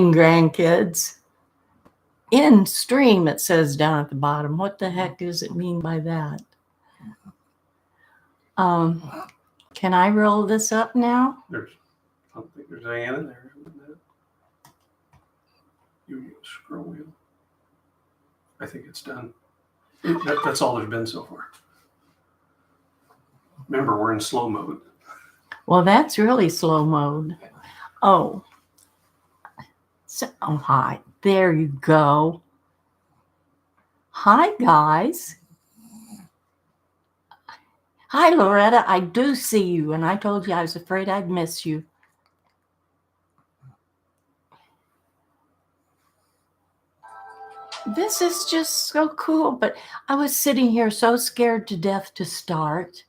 Grandkids. In stream, it says down at the bottom. What the heck does it mean by that? Can I roll this up now? I don't think there's any in there. You scroll wheel. I think it's done. That's all there's been so far. Remember, we're in slow mode. Well, that's really slow mode. Oh. So, oh, hi. There you go. Hi, guys. Hi, Loretta. I do see you, and I told you I was afraid I'd miss you. This is just so cool, but I was sitting here so scared to death to start.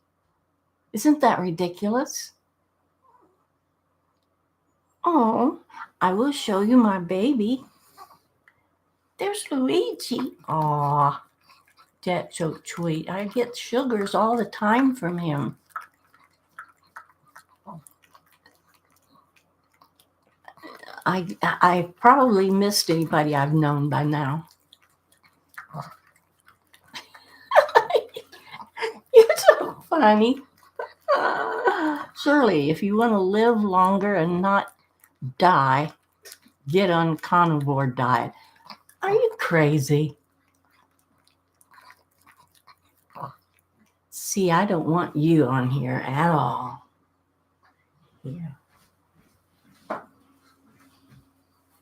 Isn't that ridiculous? Oh, I will show you my baby. There's Luigi. Aw, that's so sweet. I get sugars all the time from him. I probably missed anybody I've known by now. You're so funny. Shirley, if you want to live longer and not die, get on carnivore diet. Are you crazy? See, I don't want you on here at all. Here.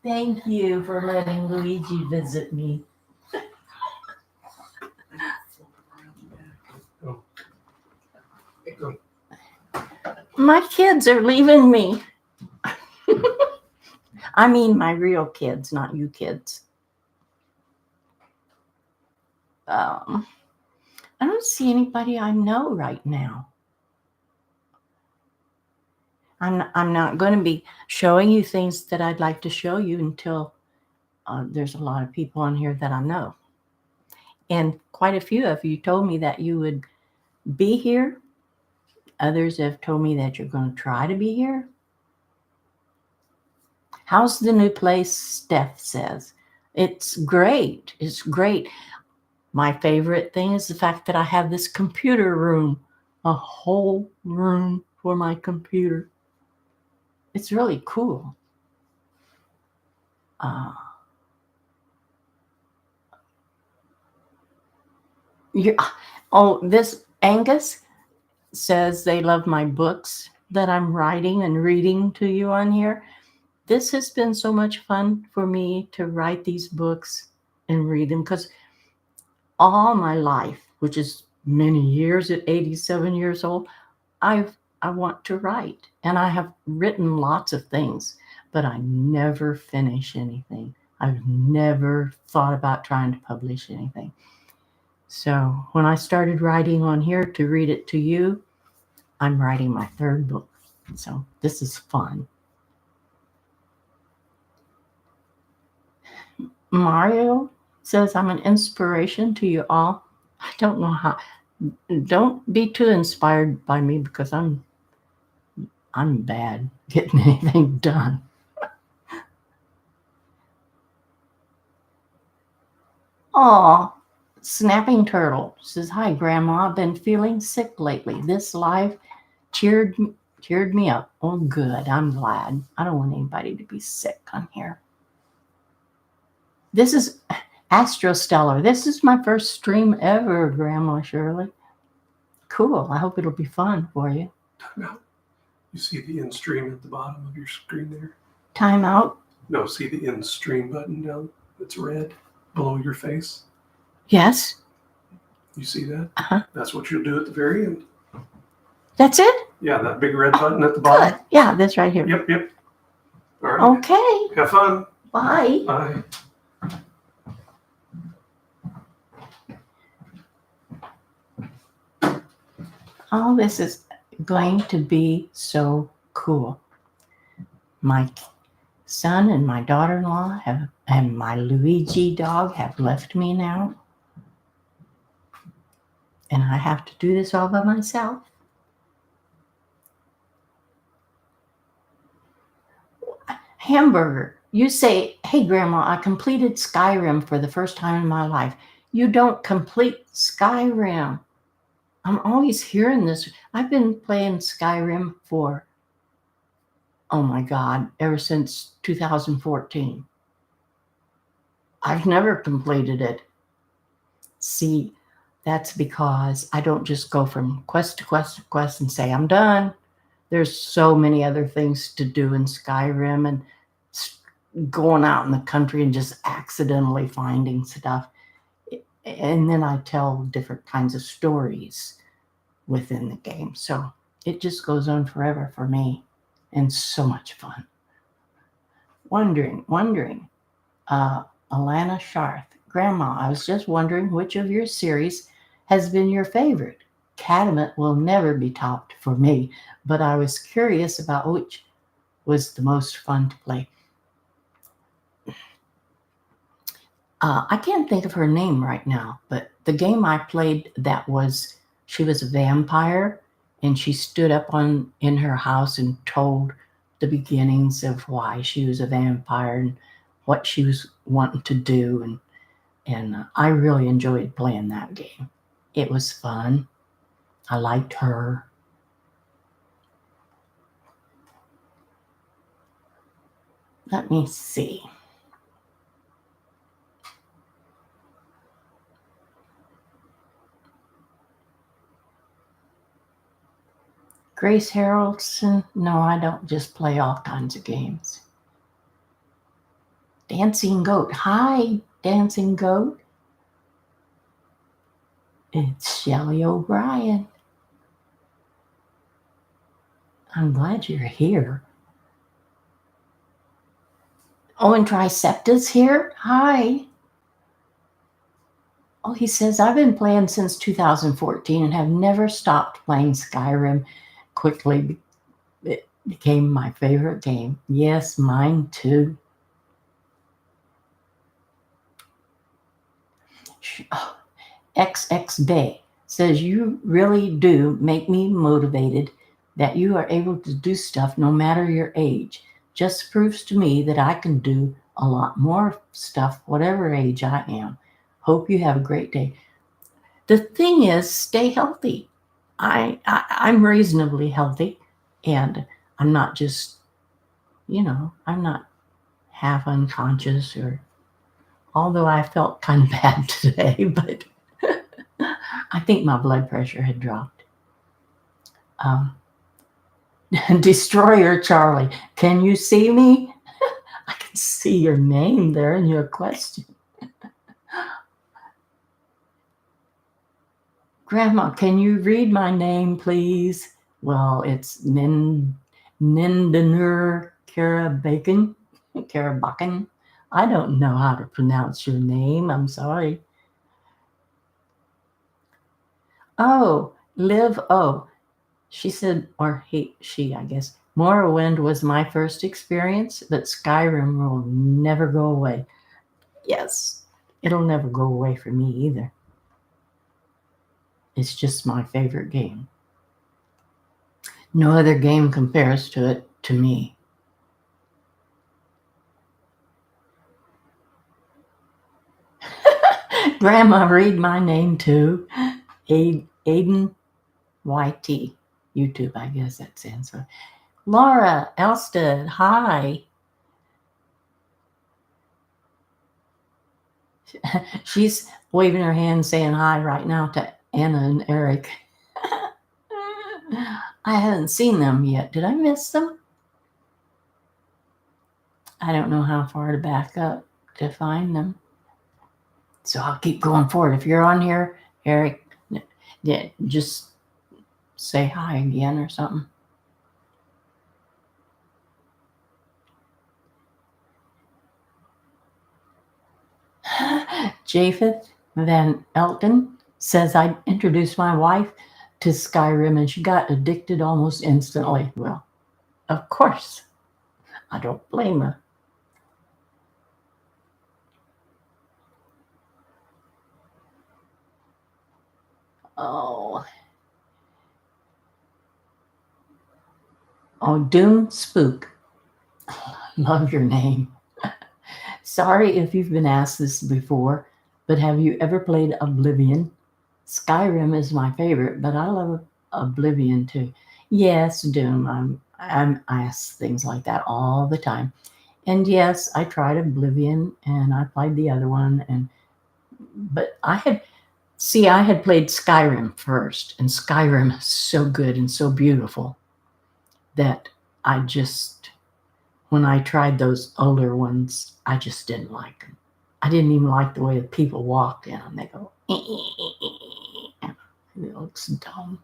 Thank you for letting Luigi visit me. My kids are leaving me. I mean my real kids, not you kids. I don't see anybody I know right now. I'm not going to be showing you things that I'd like to show you until there's a lot of people on here that I know. And quite a few of you told me that you would be here. Others have told me that you're going to try to be here. How's the new place? Steph says. It's great. It's great. My favorite thing is the fact that I have this computer room, a whole room for my computer. It's really cool. This Angus says they love my books that I'm writing and reading to you on here. This has been so much fun for me to write these books and read them because all my life, which is many years at 87 years old, I want to write. And I have written lots of things, but I never finish anything. I've never thought about trying to publish anything. So when I started writing on here to read it to you, I'm writing my third book. So this is fun. Mario says I'm an inspiration to you all. I don't know how. Don't be too inspired by me because I'm bad getting anything done. Aw, Snapping Turtle says, hi, Grandma. I've been feeling sick lately. This live cheered me up. Oh, good. I'm glad. I don't want anybody to be sick on here. This is Astrostellar. This is my first stream ever, Grandma Shirley. Cool. I hope it'll be fun for you. Time out. You see the in stream at the bottom of your screen there? Time out? No, see the in stream button down? It's red below your face. Yes. You see that? Uh-huh. That's what you'll do at the very end. That's it? Yeah, that big red button at the bottom. Good. Yeah, that's right here. Yep. All right. Okay. Have fun. Bye. Bye. Oh, this is going to be so cool. My son and my daughter-in-law and my Luigi dog have left me now. And I have to do this all by myself. Hamburger. You say, hey, Grandma, I completed Skyrim for the first time in my life. You don't complete Skyrim. I'm always hearing this. I've been playing Skyrim for, oh my God, ever since 2014. I've never completed it. See, that's because I don't just go from quest to quest to quest and say, I'm done. There's so many other things to do in Skyrim and going out in the country and just accidentally finding stuff. And then I tell different kinds of stories within the game. So it just goes on forever for me and so much fun. Wondering, Alana Sharth, Grandma, I was just wondering which of your series has been your favorite. Cadament will never be topped for me, but I was curious about which was the most fun to play. I can't think of her name right now, but the game I played she was a vampire and she stood up in her house and told the beginnings of why she was a vampire and what she was wanting to do, and I really enjoyed playing that game. It was fun. I liked her. Let me see. Grace Harrelson? No, I don't just play all kinds of games. Dancing Goat. Hi, Dancing Goat. It's Shelley O'Brien. I'm glad you're here. Oh, and Tricepta's here. Hi. Oh, he says, I've been playing since 2014 and have never stopped playing Skyrim. Quickly, it became my favorite game. Yes, mine too. XX Day says, you really do make me motivated that you are able to do stuff no matter your age. Just proves to me that I can do a lot more stuff, whatever age I am. Hope you have a great day. The thing is, stay healthy. I'm reasonably healthy, and I'm not just, I'm not half unconscious, or although I felt kind of bad today, but I think my blood pressure had dropped. Destroyer Charlie, can you see me? I can see your name there in your question. Grandma, can you read my name, please? Well, it's Nindanur Karabakan. Karabakan. I don't know how to pronounce your name. I'm sorry. Oh, Liv O. She said, or she, I guess, Morrowind was my first experience, but Skyrim will never go away. Yes, it'll never go away for me either. It's just my favorite game. No other game compares to it to me. Grandma, read my name too. Aiden YT. YouTube, I guess that stands for. Laura Elstead, hi. She's waving her hand saying hi right now to Anna and Eric. I haven't seen them yet. Did I miss them? I don't know how far to back up to find them. So I'll keep going forward. If you're on here, Eric, yeah, just say hi again or something. Japheth Van Elton says, I introduced my wife to Skyrim and she got addicted almost instantly. Well, of course, I don't blame her. Oh, Doom Spook. Love your name. Sorry if you've been asked this before, but have you ever played Oblivion? Skyrim is my favorite, but I love Oblivion too. Yes, Doom. I'm asked things like that all the time. And yes, I tried Oblivion and I played the other one, and but I had played Skyrim first, and Skyrim is so good and so beautiful that I just, when I tried those older ones, I just didn't like them. I didn't even like the way the people walked in them. They go, it looks dumb.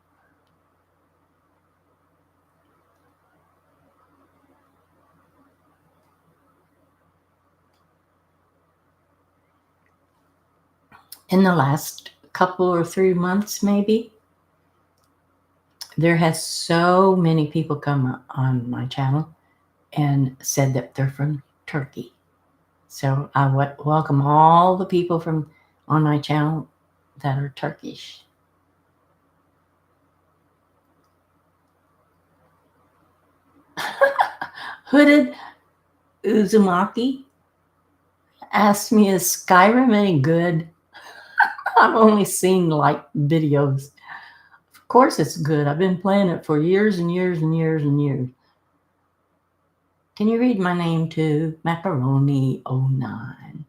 In the last couple or 3 months, maybe, there has so many people come on my channel and said that they're from Turkey. So I welcome all the people from on my channel that are Turkish. Hooded Uzumaki asked me, is Skyrim any good? I've only seen like videos. Of course it's good. I've been playing it for years and years and years and years. Can you read my name too? Macaroni09.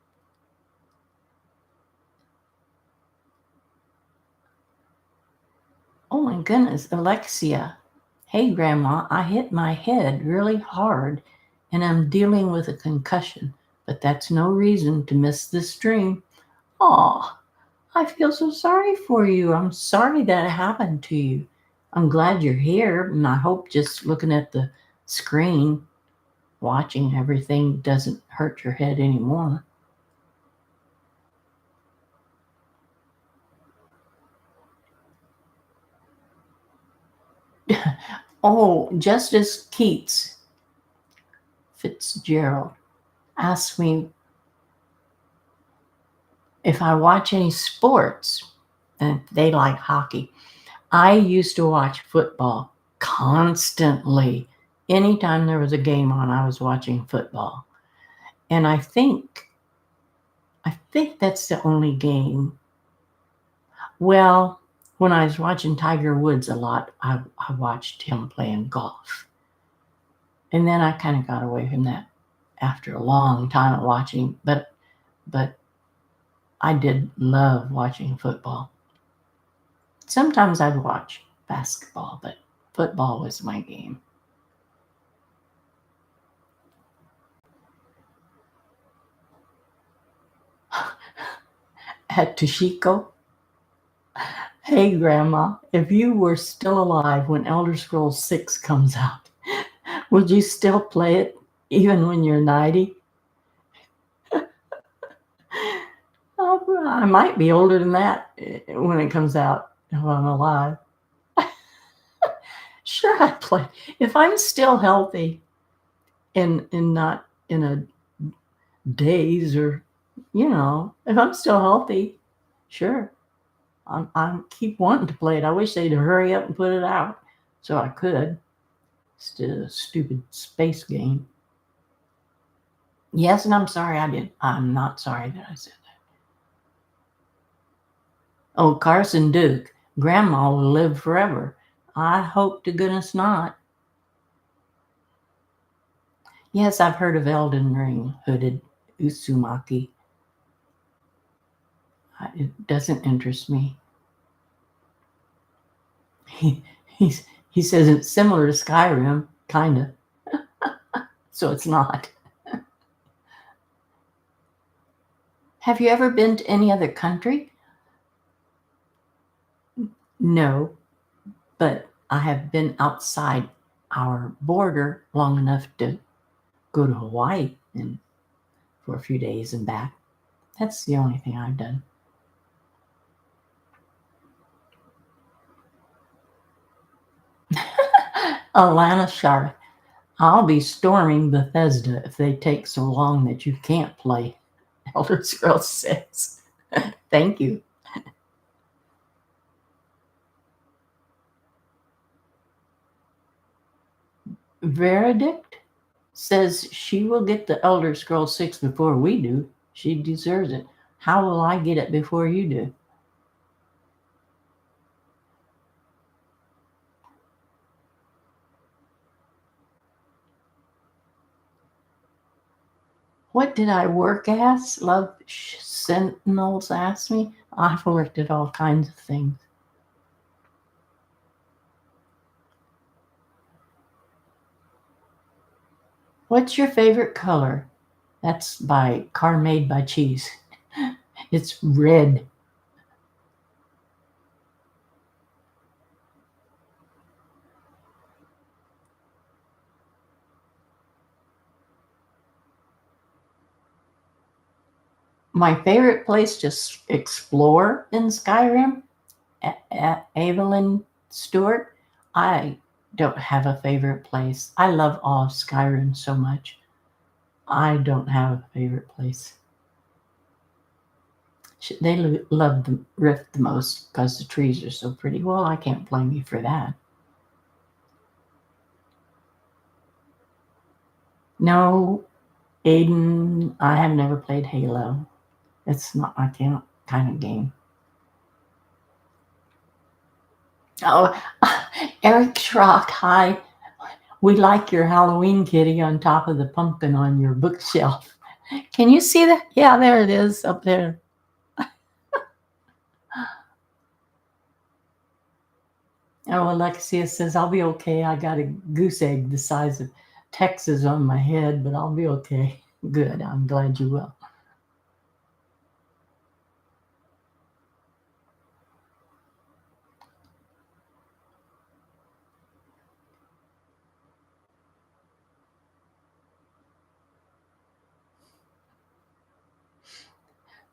Oh my goodness, Alexia. Hey Grandma, I hit my head really hard and I'm dealing with a concussion, but that's no reason to miss this stream. Aw, I feel so sorry for you. I'm sorry that happened to you. I'm glad you're here, and I hope just looking at the screen, watching everything doesn't hurt your head anymore. Oh, Justice Keats Fitzgerald asked me if I watch any sports, and they like hockey. I used to watch football constantly. Anytime there was a game on, I was watching football. And I think that's the only game. Well, when I was watching Tiger Woods a lot, I watched him playing golf. And then I kind of got away from that after a long time of watching, but I did love watching football. Sometimes I'd watch basketball, but football was my game. At Toshiko, hey Grandma, if you were still alive when Elder Scrolls 6 comes out, would you still play it even when you're 90? I might be older than that when it comes out if I'm alive. Sure, I play. If I'm still healthy and not in a daze or, if I'm still healthy, sure. I keep wanting to play it. I wish they'd hurry up and put it out so I could. Instead of a stupid space game. Yes, and I'm sorry I did. I'm not sorry that I said that. Oh, Carson Duke. Grandma will live forever. I hope to goodness not. Yes, I've heard of Elden Ring, Hooded Uzumaki. It doesn't interest me. He says it's similar to Skyrim, kind of. So it's not. Have you ever been to any other country? No, but I have been outside our border long enough to go to Hawaii and for a few days and back. That's the only thing I've done. Alana Sharp, I'll be storming Bethesda if they take so long that you can't play Elder Scrolls 6. Thank you. Verdict says she will get the Elder Scrolls 6 before we do. She deserves it. How will I get it before you do? What did I work as? Love Sentinels asked me. I've worked at all kinds of things. What's your favorite color? That's by Car Made by Cheese. It's red. My favorite place to explore in Skyrim, Evelyn Stewart. I don't have a favorite place. I love all of Skyrim so much. I don't have a favorite place. They love the Rift the most because the trees are so pretty. Well, I can't blame you for that. No, Aiden, I have never played Halo. It's not my kind of game. Oh, Eric Schrock, hi. We like your Halloween kitty on top of the pumpkin on your bookshelf. Can you see that? Yeah, there it is up there. Oh, Alexia says, I'll be okay. I got a goose egg the size of Texas on my head, but I'll be okay. Good. I'm glad you will.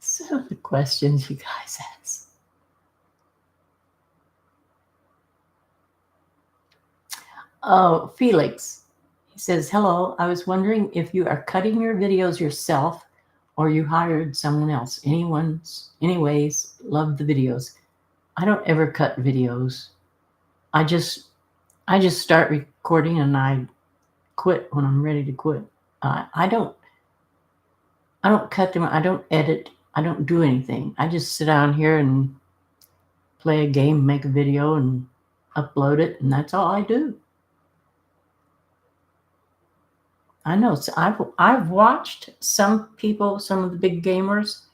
So the questions you guys ask. Oh, Felix. He says, hello. I was wondering if you are cutting your videos yourself or you hired someone else. Anyways, love the videos. I don't ever cut videos. I just start recording and I quit when I'm ready to quit. I don't cut them. I don't edit. I don't do anything. I just sit down here and play a game, make a video, and upload it, and that's all I do. I know. So I've watched some people, some of the big gamers.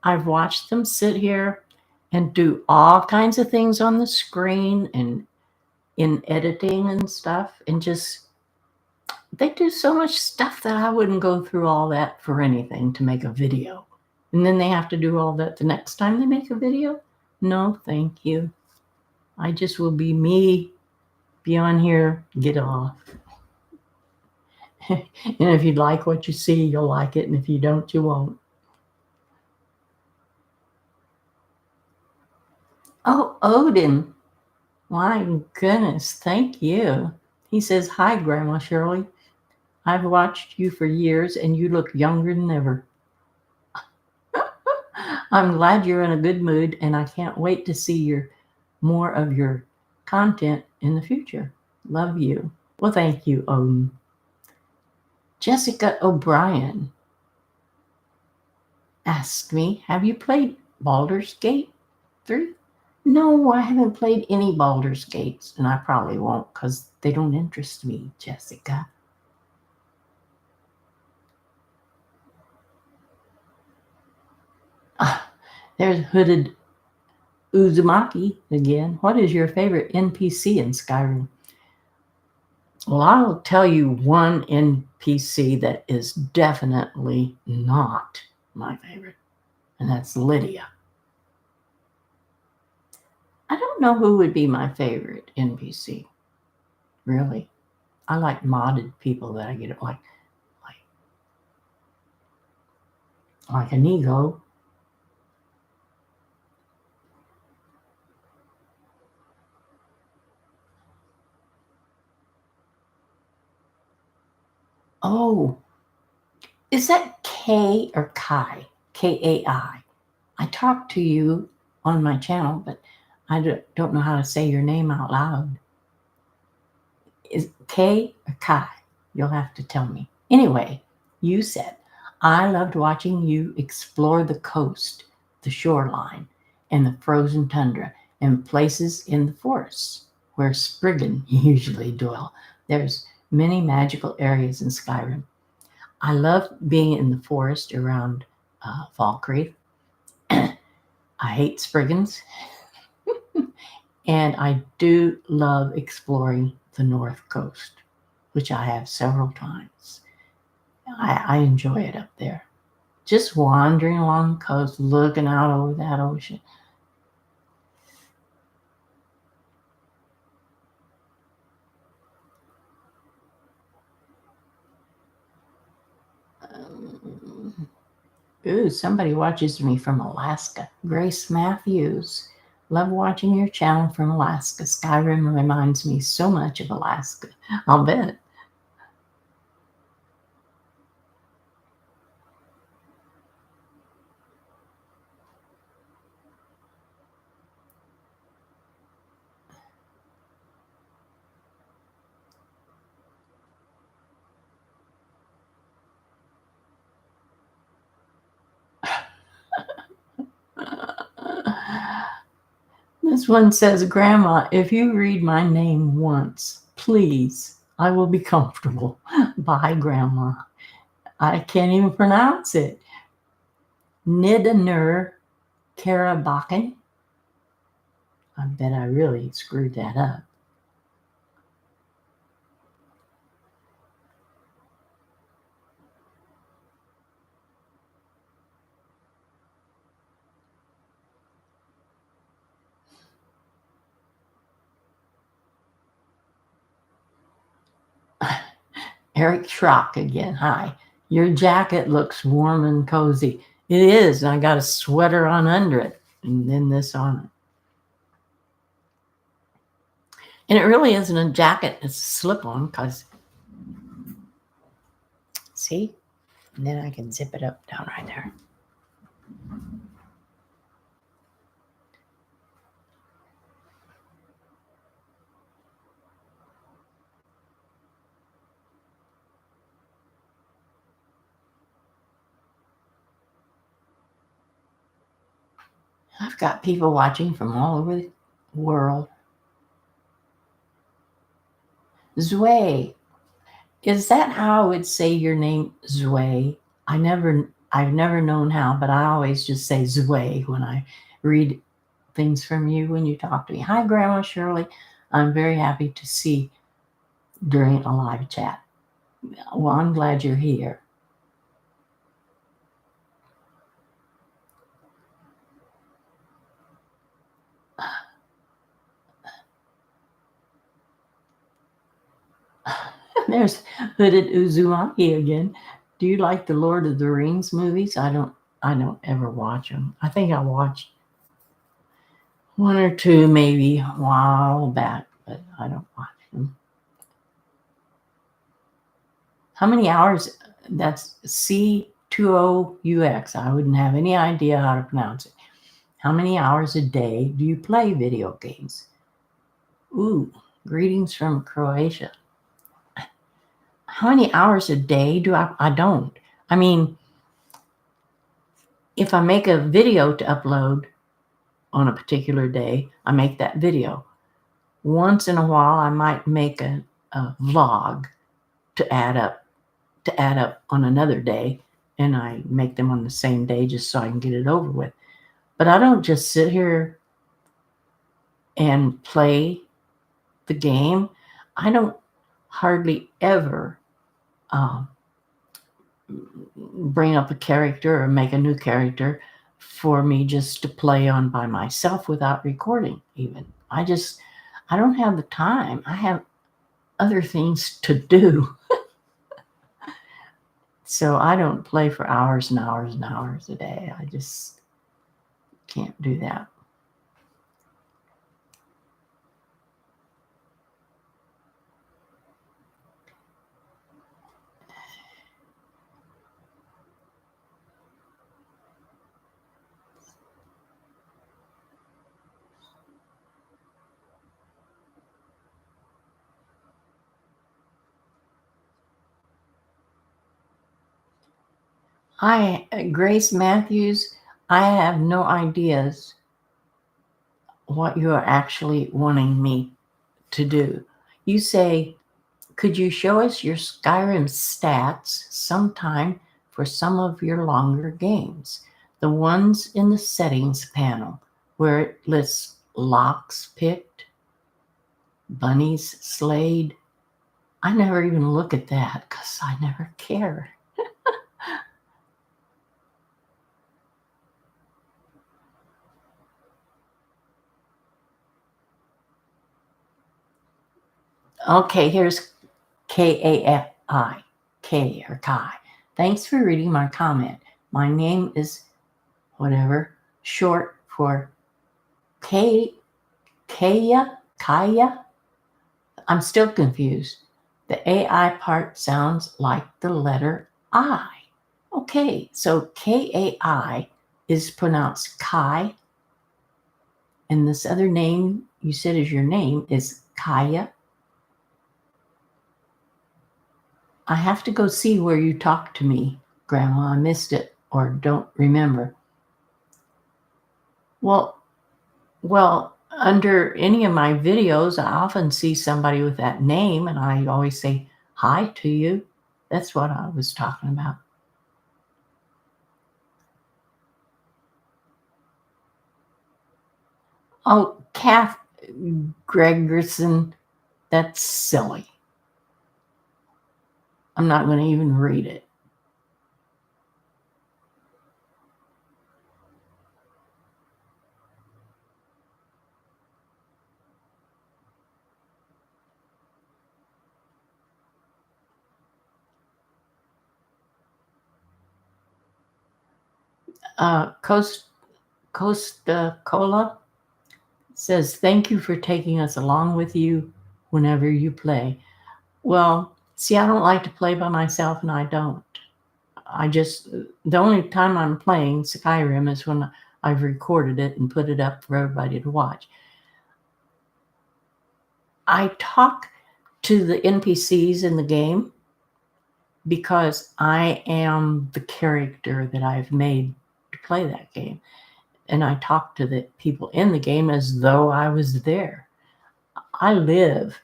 I've watched them sit here and do all kinds of things on the screen and in editing and stuff, and just they do so much stuff that I wouldn't go through all that for anything to make a video. And then they have to do all that the next time they make a video? No, thank you. I just will be me, be on here, get off. And if you like what you see, you'll like it. And if you don't, you won't. Oh, Odin. My goodness, thank you. He says, hi, Grandma Shirley. I've watched you for years and you look younger than ever. I'm glad you're in a good mood and I can't wait to see more of your content in the future. Love you. Well, thank you, Odin. Jessica O'Brien asked me, have you played Baldur's Gate 3? No, I haven't played any Baldur's Gates, and I probably won't because they don't interest me, Jessica. There's Hooded Uzumaki again. What is your favorite NPC in Skyrim? Well, I'll tell you one NPC that is definitely not my favorite, and that's Lydia. I don't know who would be my favorite NPC, really. I like modded people that I get like Inigo. Oh, is that K or Kai? Kai. I talked to you on my channel, but I don't know how to say your name out loud. Is K or Kai? You'll have to tell me. Anyway, you said, I loved watching you explore the coast, the shoreline, and the frozen tundra, and places in the forests where Spriggan usually dwell. There's many magical areas in Skyrim. I love being in the forest around Falkreath. I hate Spriggans, and I do love exploring the North Coast, which I have several times. I enjoy it up there. Just wandering along the coast, looking out over that ocean. Ooh, somebody watches me from Alaska. Grace Matthews. Love watching your channel from Alaska. Skyrim reminds me so much of Alaska. I'll bet. This one says, Grandma, if you read my name once, please, I will be comfortable. Bye, Grandma. I can't even pronounce it. Nidanur Karabakan. I bet I really screwed that up. Eric Schrock again. Hi. Your jacket looks warm and cozy. It is. I got a sweater on under it and then this on it. And it really isn't a jacket, it's a slip on because, see? And then I can zip it up down right there. I've got people watching from all over the world. Zway. Is that how I would say your name, Zway? I've never known how, but I always just say Zway when I read things from you when you talk to me. Hi, Grandma Shirley. I'm very happy to see during a live chat. Well, I'm glad you're here. There's Hooded Uzumaki again. Do you like the Lord of the Rings movies? I don't ever watch them. I think I watched one or two maybe a while back, but I don't watch them. How many hours? That's C20UX. I wouldn't have any idea how to pronounce it. How many hours a day do you play video games? Ooh, greetings from Croatia. How many hours a day do I don't. I mean, if I make a video to upload on a particular day, I make that video. Once in a while, I might make a vlog to add up on another day, and I make them on the same day just so I can get it over with. But I don't just sit here and play the game. I don't hardly ever bring up a character or make a new character for me just to play on by myself without recording even. I don't have the time. I have other things to do. So I don't play for hours and hours and hours a day. I just can't do that. Grace Matthews, I have no ideas what you are actually wanting me to do. You say, could you show us your Skyrim stats sometime for some of your longer games? The ones in the settings panel where it lists locks picked, bunnies slayed. I never even look at that because I never care. Okay, here's KAFI, K or Kai. Thanks for reading my comment. My name is whatever, short for K, Kaya. I'm still confused. The AI part sounds like the letter I. Okay, so KAI is pronounced Kai, and this other name you said is your name is Kaya. I have to go see where you talked to me, Grandma. I missed it or don't remember. Well, under any of my videos, I often see somebody with that name, and I always say hi to you. That's what I was talking about. Oh, Kath Gregerson, that's silly. I'm not going to even read it. Costa Cola says, thank you for taking us along with you whenever you play. Well, see, I don't like to play by myself, and I don't. The only time I'm playing Skyrim is when I've recorded it and put it up for everybody to watch. I talk to the NPCs in the game because I am the character that I've made to play that game. And I talk to the people in the game as though I was there. I live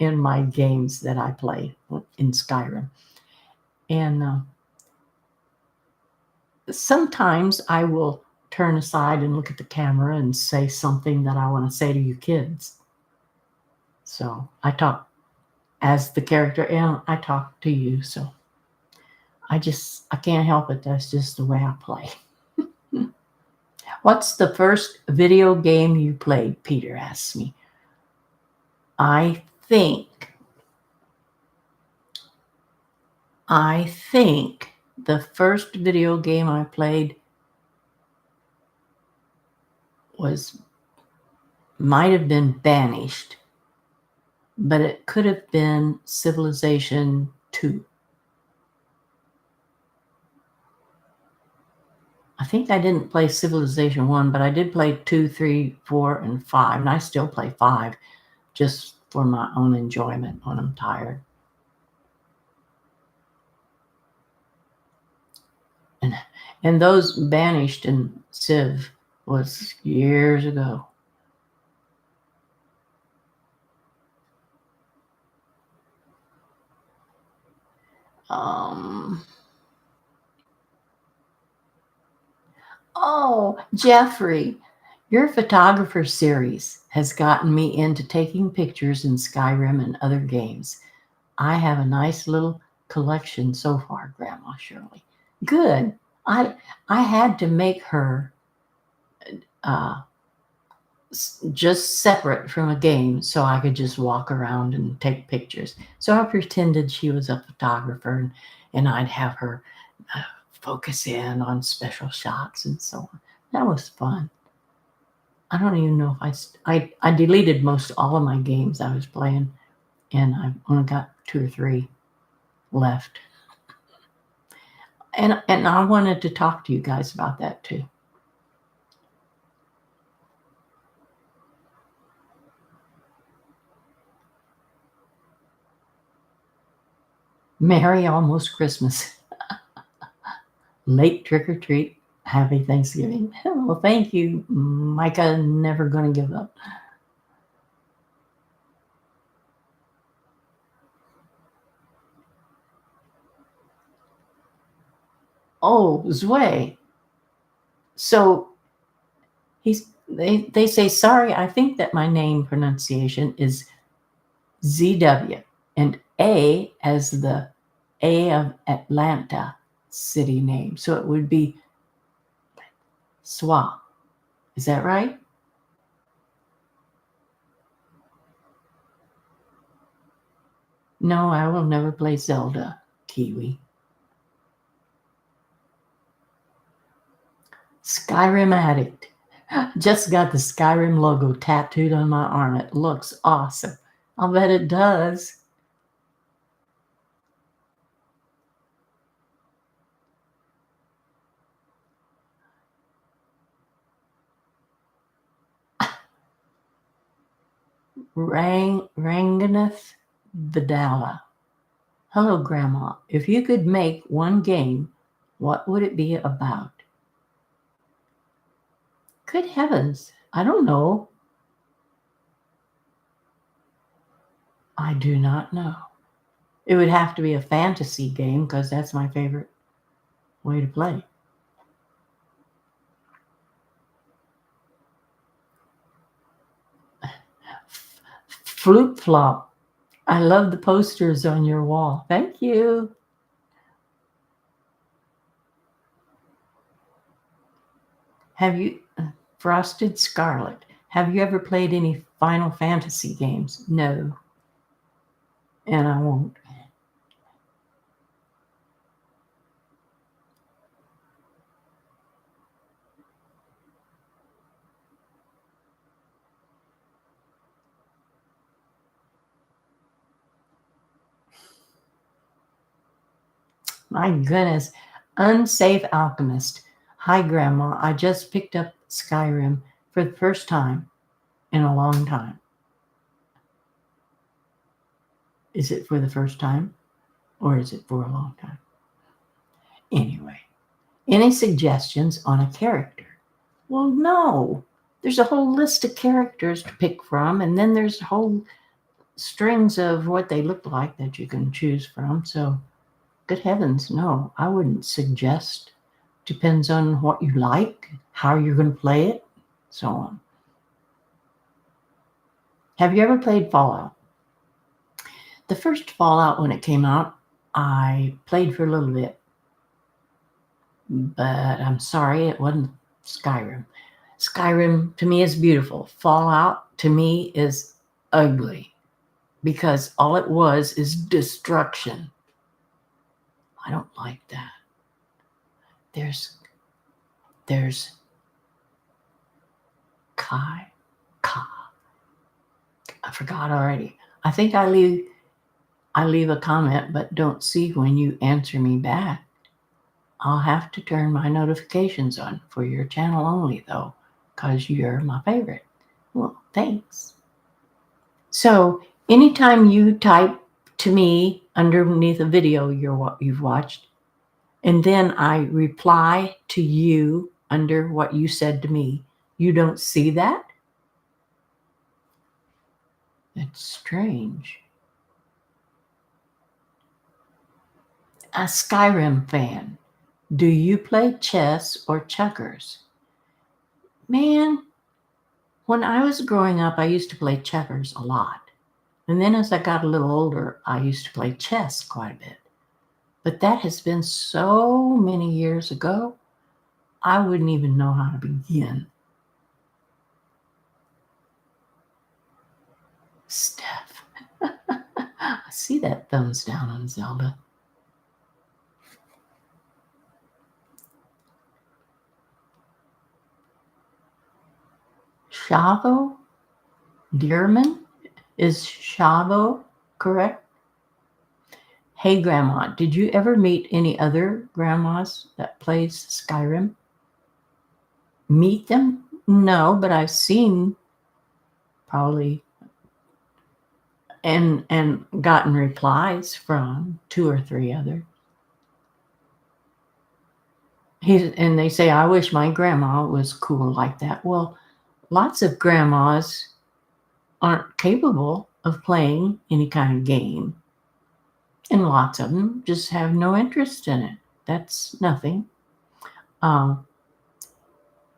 in my games that I play in Skyrim. And sometimes I will turn aside and look at the camera and say something that I want to say to you kids. So I talk as the character and I talk to you. So I can't help it. That's just the way I play. What's the first video game you played? Peter asks me. I think the first video game I played might have been Banished, but it could have been Civilization 2. I think I didn't play Civilization 1, but I did play 2, 3, 4, and 5, and I still play 5 just for my own enjoyment when I'm tired. And those Banished and Civ was years ago. Oh, Jeffrey, your photographer series has gotten me into taking pictures in Skyrim and other games. I have a nice little collection so far, Grandma Shirley. Good. I had to make her uh, just separate from a game so I could just walk around and take pictures. So I pretended she was a photographer, and I'd have her focus in on special shots and so on. That was fun. I don't even know if I deleted most all of my games I was playing, and I've only got 2 or 3 left. And I wanted to talk to you guys about that too. Merry almost Christmas. Late trick or treat. Happy Thanksgiving. Well, thank you, Micah. Never gonna give up. Oh, Zway. So they say sorry. I think that my name pronunciation is ZW and A as the A of Atlanta city name. So it would be Swa. Is that right? No, I will never play Zelda, Kiwi. Skyrim Addict. Just got the Skyrim logo tattooed on my arm. It looks awesome. I'll bet it does. Ranganeth Vidala. Hello, Grandma. If you could make one game, what would it be about? Good heavens. I don't know. I do not know. It would have to be a fantasy game because that's my favorite way to play. Flute Flop. I love the posters on your wall. Thank you. Have you, Frosted Scarlet, have you ever played any Final Fantasy games? No, and I won't. My goodness. Unsafe Alchemist. Hi, Grandma. I just picked up Skyrim for the first time in a long time. Is it for the first time or is it for a long time? Anyway, any suggestions on a character? Well, no. There's a whole list of characters to pick from, and then there's whole strings of what they look like that you can choose from. So, good heavens, no, I wouldn't suggest. Depends on what you like, how you're going to play it, so on. Have you ever played Fallout? The first Fallout, when it came out, I played for a little bit, but I'm sorry, it wasn't Skyrim. Skyrim to me is beautiful. Fallout to me is ugly because all it was is destruction. I don't like that. There's Kai. I forgot already. I think I leave a comment but don't see when you answer me back. I'll have to turn my notifications on for your channel only though, because you're my favorite. Well, thanks. So anytime you type to me underneath a video you've watched, and then I reply to you under what you said to me, you don't see that? It's strange. A Skyrim fan. Do you play chess or checkers? Man, when I was growing up, I used to play checkers a lot. And then as I got a little older, I used to play chess quite a bit. But that has been so many years ago, I wouldn't even know how to begin. Steph. I see that thumbs down on Zelda. Shavo? Dearman? Is Shavo correct? Hey, Grandma, did you ever meet any other grandmas that plays Skyrim? Meet them? No, but I've seen probably and gotten replies from two or three others. And they say, I wish my grandma was cool like that. Well, lots of grandmas aren't capable of playing any kind of game. And lots of them just have no interest in it. That's nothing. Um,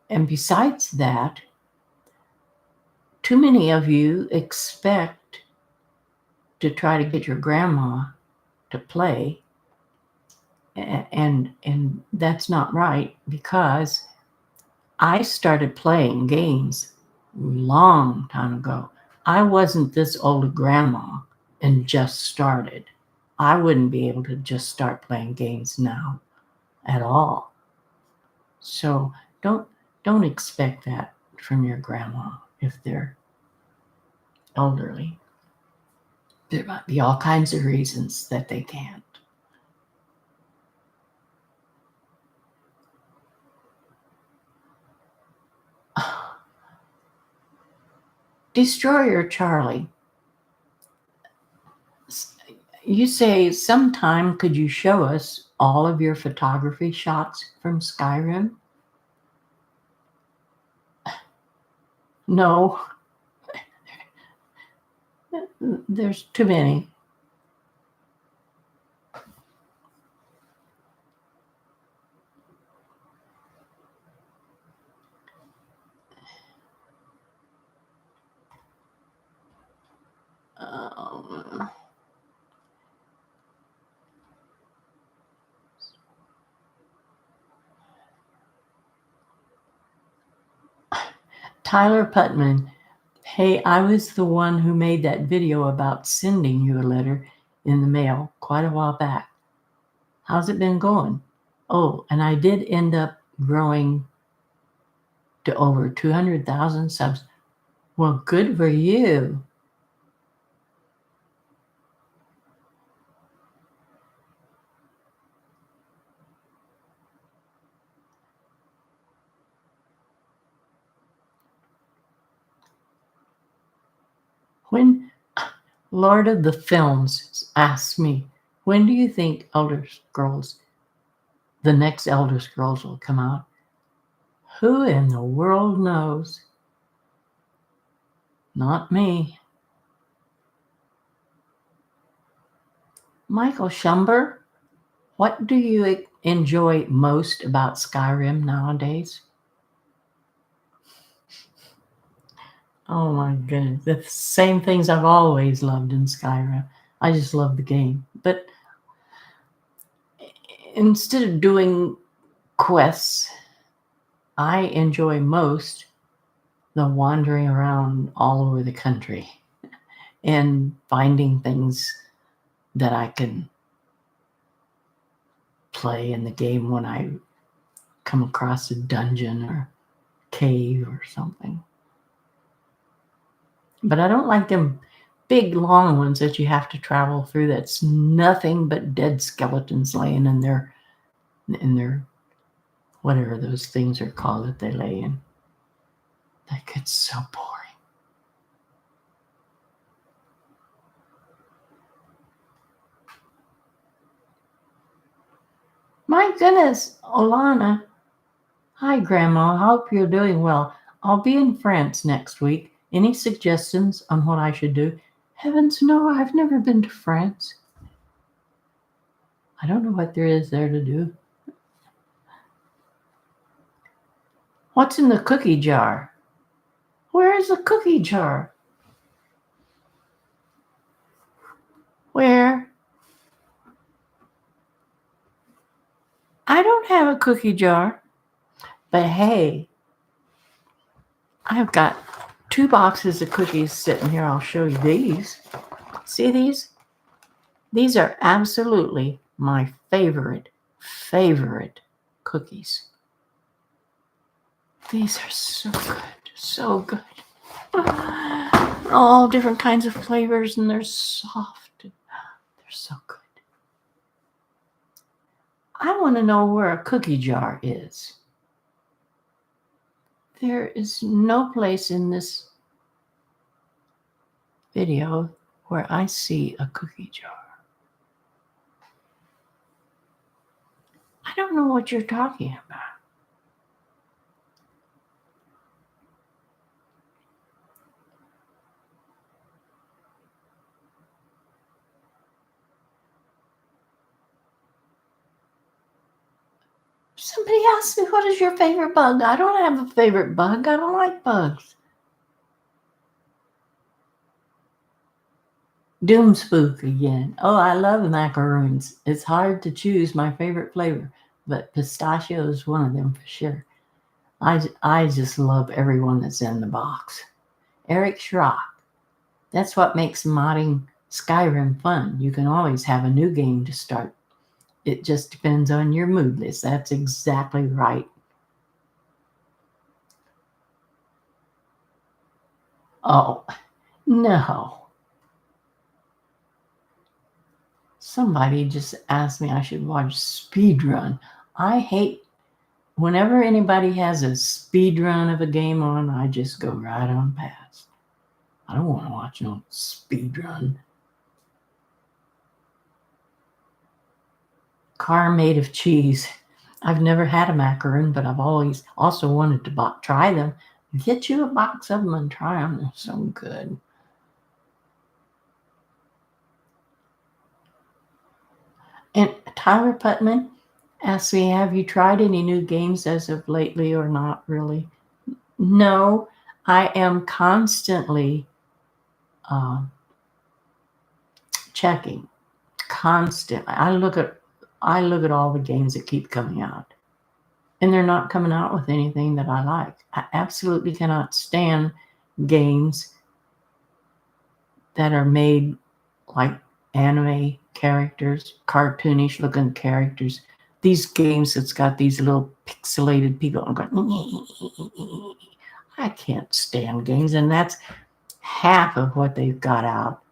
and besides that, too many of you expect to try to get your grandma to play, and that's not right, because I started playing games long time ago. I wasn't this old grandma and just started. I wouldn't be able to just start playing games now at all. So don't expect that from your grandma if they're elderly. There might be all kinds of reasons that they can't. Destroyer Charlie, you say sometime could you show us all of your photography shots from Skyrim? No, there's too many. Um, Tyler Putman, hey, I was the one who made that video about sending you a letter in the mail quite a while back. How's it been going? Oh, and I did end up growing to over 200,000 subs. Well, good for you. When Lord of the Films asks me, when do you think the next Elder Scrolls will come out? Who in the world knows? Not me. Michael Schumber, what do you enjoy most about Skyrim nowadays? Oh my goodness, the same things I've always loved in Skyrim. I just love the game. But instead of doing quests, I enjoy most the wandering around all over the country and finding things that I can play in the game when I come across a dungeon or cave or something. But I don't like them big long ones that you have to travel through. That's nothing but dead skeletons laying in their whatever those things are called that they lay in. That gets so boring. My goodness, Olana. Hi, Grandma. I hope you're doing well. I'll be in France next week. Any suggestions on what I should do? Heavens, no, I've never been to France. I don't know what there is there to do. What's in the cookie jar? Where is the cookie jar? Where? I don't have a cookie jar. But hey, I've got 2 boxes of cookies sitting here. I'll show you these. See these? These are absolutely my favorite cookies. These are so good, so good. All different kinds of flavors, and they're soft. They're so good. I want to know where a cookie jar is. There is no place in this video where I see a cookie jar. I don't know what you're talking about. Somebody asked me, what is your favorite bug? I don't have a favorite bug. I don't like bugs. Doom spook again. Oh, I love macaroons. It's hard to choose my favorite flavor, but pistachio is one of them for sure. I just love everyone that's in the box. Eric Schrock. That's what makes modding Skyrim fun. You can always have a new game to start. It just depends on your mood list. That's exactly right. Oh, no. Somebody just asked me I should watch Speedrun. I hate whenever anybody has a speedrun of a game on, I just go right on past. I don't want to watch no speedrun. Car made of cheese. I've never had a macaroon, but I've always also wanted to try them. Get you a box of them and try them. They're so good. And Tyler Putman asked me, have you tried any new games as of lately or not really? No, I am constantly uh, checking. Constantly. I look at all the games that keep coming out. And they're not coming out with anything that I like. I absolutely cannot stand games that are made like anime characters, cartoonish looking characters. These games that's got these little pixelated people. I'm going, I can't stand games, and that's half of what they've got out.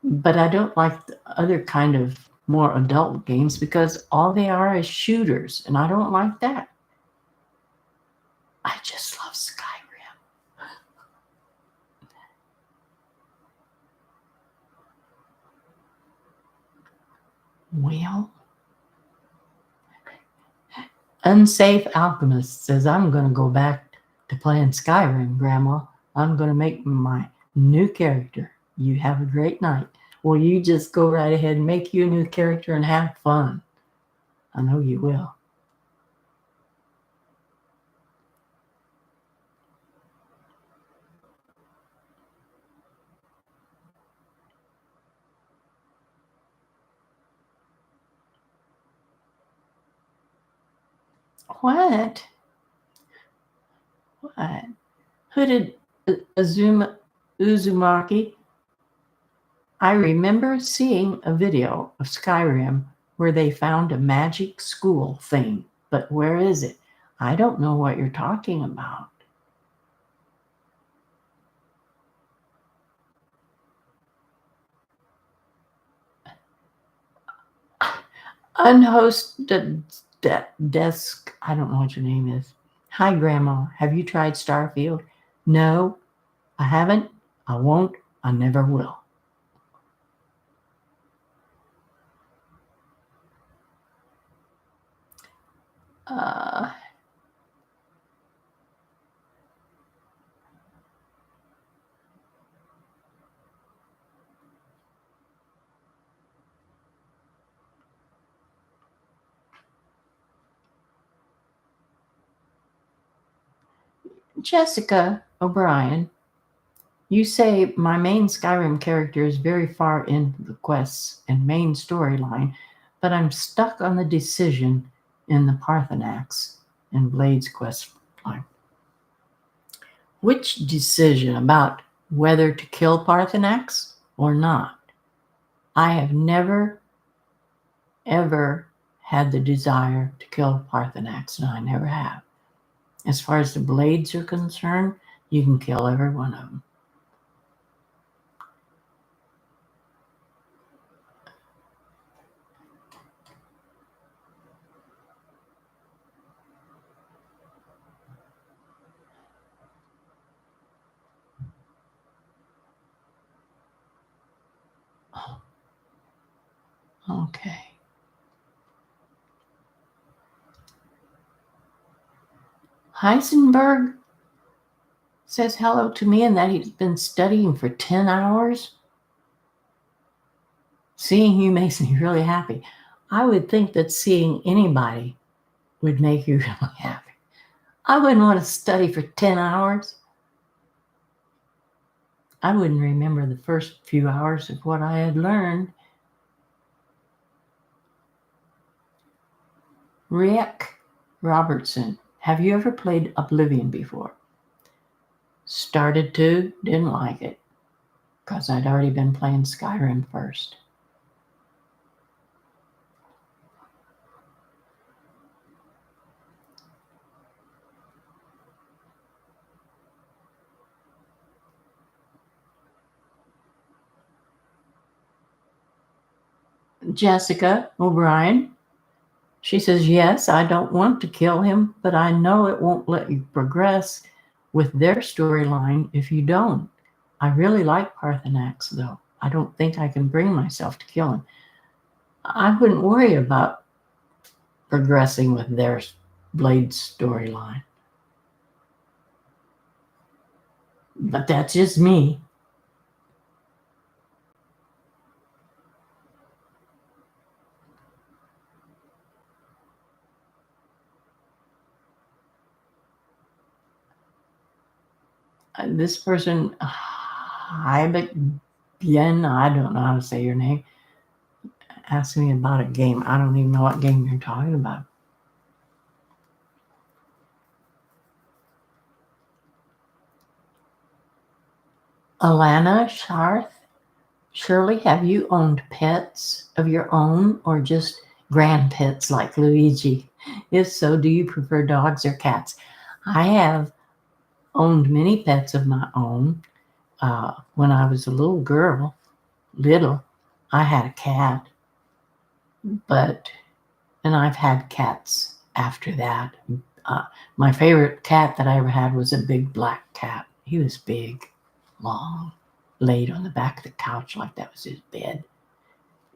But I don't like the other kind of more adult games because all they are is shooters, and I don't like that. I just love Skyrim. Well, Unsafe Alchemist says, I'm going to go back to playing Skyrim, Grandma. I'm going to make my new character. You have a great night. Well, you just go right ahead and make you a new character and have fun. I know you will. What? What? Hooded Uzumaki. I remember seeing a video of Skyrim where they found a magic school thing, but where is it? I don't know what you're talking about. Unhosted desk. I don't know what your name is. Hi, Grandma. Have you tried Starfield? No, I haven't. I won't. I never will. Uh, Jessica O'Brien, you say my main Skyrim character is very far into the quests and main storyline, but I'm stuck on the decision in the Parthenax and Blade's quest line. Which decision about whether to kill Parthenax or not? I have never, ever had the desire to kill Parthenax, and I never have. As far as the Blades are concerned, you can kill every one of them. Okay. Heisenberg says hello to me and that he's been studying for 10 hours. Seeing you makes me really happy. I would think that seeing anybody would make you really happy. I wouldn't want to study for 10 hours. I wouldn't remember the first few hours of what I had learned. Rick Robertson, have you ever played Oblivion before? Started to, didn't like it, because I'd already been playing Skyrim first. Jessica O'Brien, she says, yes, I don't want to kill him, but I know it won't let you progress with their storyline if you don't. I really like Parthenax, though. I don't think I can bring myself to kill him. I wouldn't worry about progressing with their Blade storyline. But that's just me. This person, Hybeck Bien, I don't know how to say your name, asked me about a game. I don't even know what game you're talking about. Alana Sharth, Shirley, have you owned pets of your own or just grand pets like Luigi? If so, do you prefer dogs or cats? I have owned many pets of my own. When I was a little girl, I had a cat, and I've had cats after that. My favorite cat that I ever had was a big black cat. He was big, long, laid on the back of the couch like that was his bed.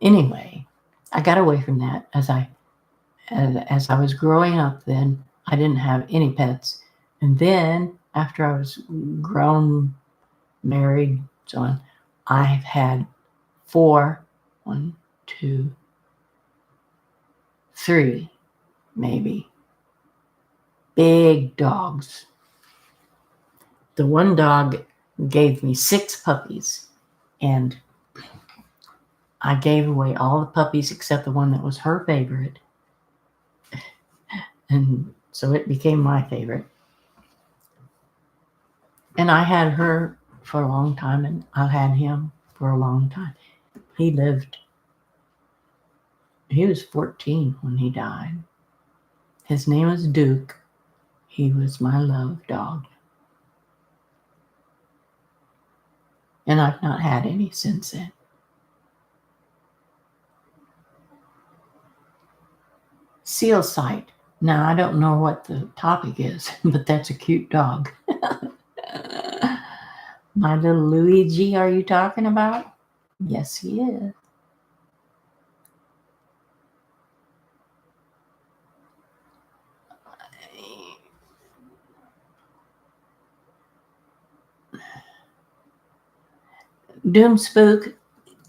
Anyway, I got away from that as I was growing up. Then I didn't have any pets, and then after I was grown, married, so on, I've had 3 maybe big dogs. The one dog gave me 6 puppies, and I gave away all the puppies except the one that was her favorite. And so it became my favorite. And I had her for a long time, and I had him for a long time. He was 14 when he died. His name was Duke. He was my love dog. And I've not had any since then. Seal sight. Now, I don't know what the topic is, but that's a cute dog. My little Luigi, are you talking about? Yes, he is. Doom Spook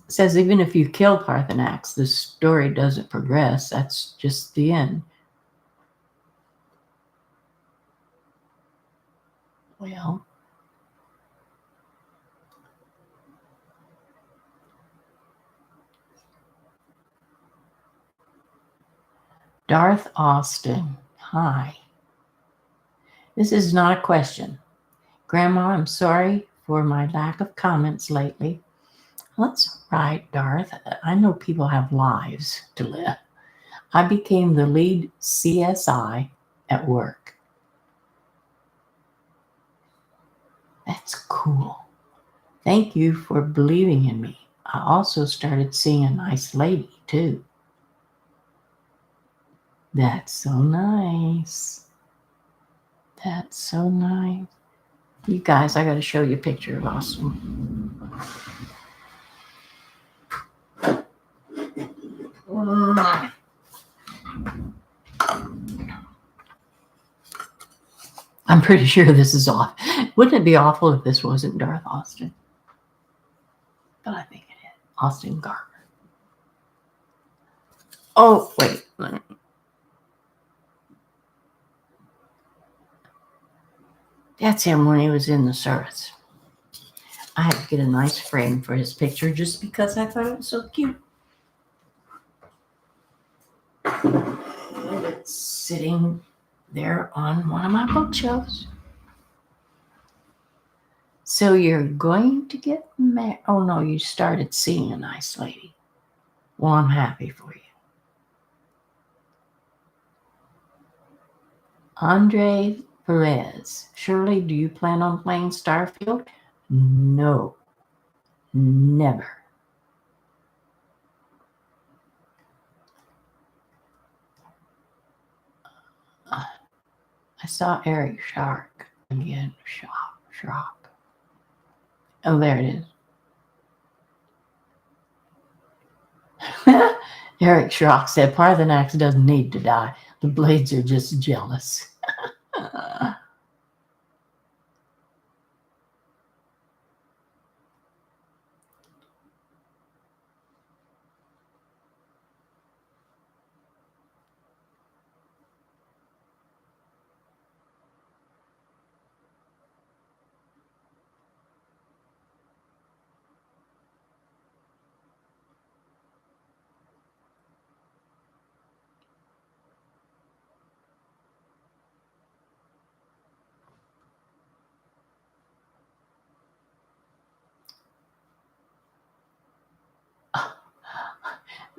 says even if you kill Parthenax, the story doesn't progress. That's just the end. Well, Darth Austin, hi. This is not a question. Grandma, I'm sorry for my lack of comments lately. That's right, Darth. I know people have lives to live. I became the lead CSI at work. That's cool. Thank you for believing in me. I also started seeing a nice lady, too. That's so nice. That's so nice. You guys, I got to show you a picture of Austin. I'm pretty sure this is off. Wouldn't it be awful if this wasn't Darth Austin? But I think it is. Austin Gardner. Oh, wait. That's him when he was in the service. I had to get a nice frame for his picture just because I thought it was so cute. And it's sitting there on one of my bookshelves. So you're going to get married? Oh no, you started seeing a nice lady. Well, I'm happy for you. Andre Perez. Shirley, do you plan on playing Starfield? No, never. I saw Eric Shark again. Shark. Oh, there it is. Eric Schrock said Parthenax doesn't need to die. The blades are just jealous.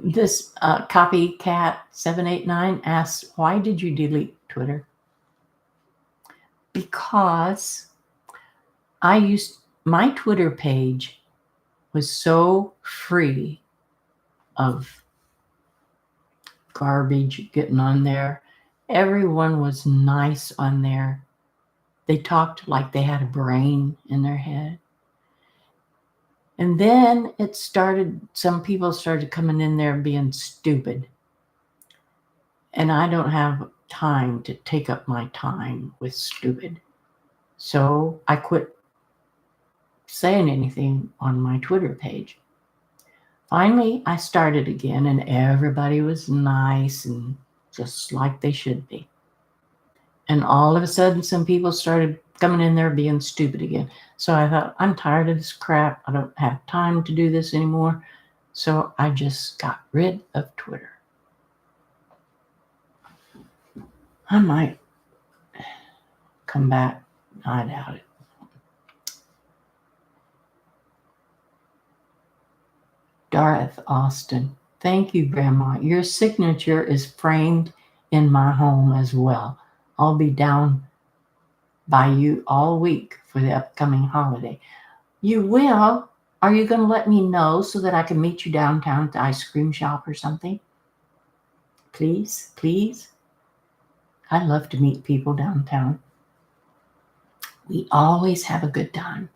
This copycat 789 asks, why did you delete Twitter? Because my Twitter page was so free of garbage getting on there. Everyone was nice on there. They talked like they had a brain in their head. And then some people started coming in there being stupid. And I don't have time to take up my time with stupid. So I quit saying anything on my Twitter page. Finally, I started again, and everybody was nice and just like they should be. And all of a sudden, some people started coming in there being stupid again. So I thought, I'm tired of this crap. I don't have time to do this anymore. So I just got rid of Twitter. I might come back. I doubt it. Darth Austin. Thank you, Grandma. Your signature is framed in my home as well. I'll be down by you all week for the upcoming holiday. You will? Are you going to let me know so that I can meet you downtown at the ice cream shop or something? Please, please. I love to meet people downtown. We always have a good time.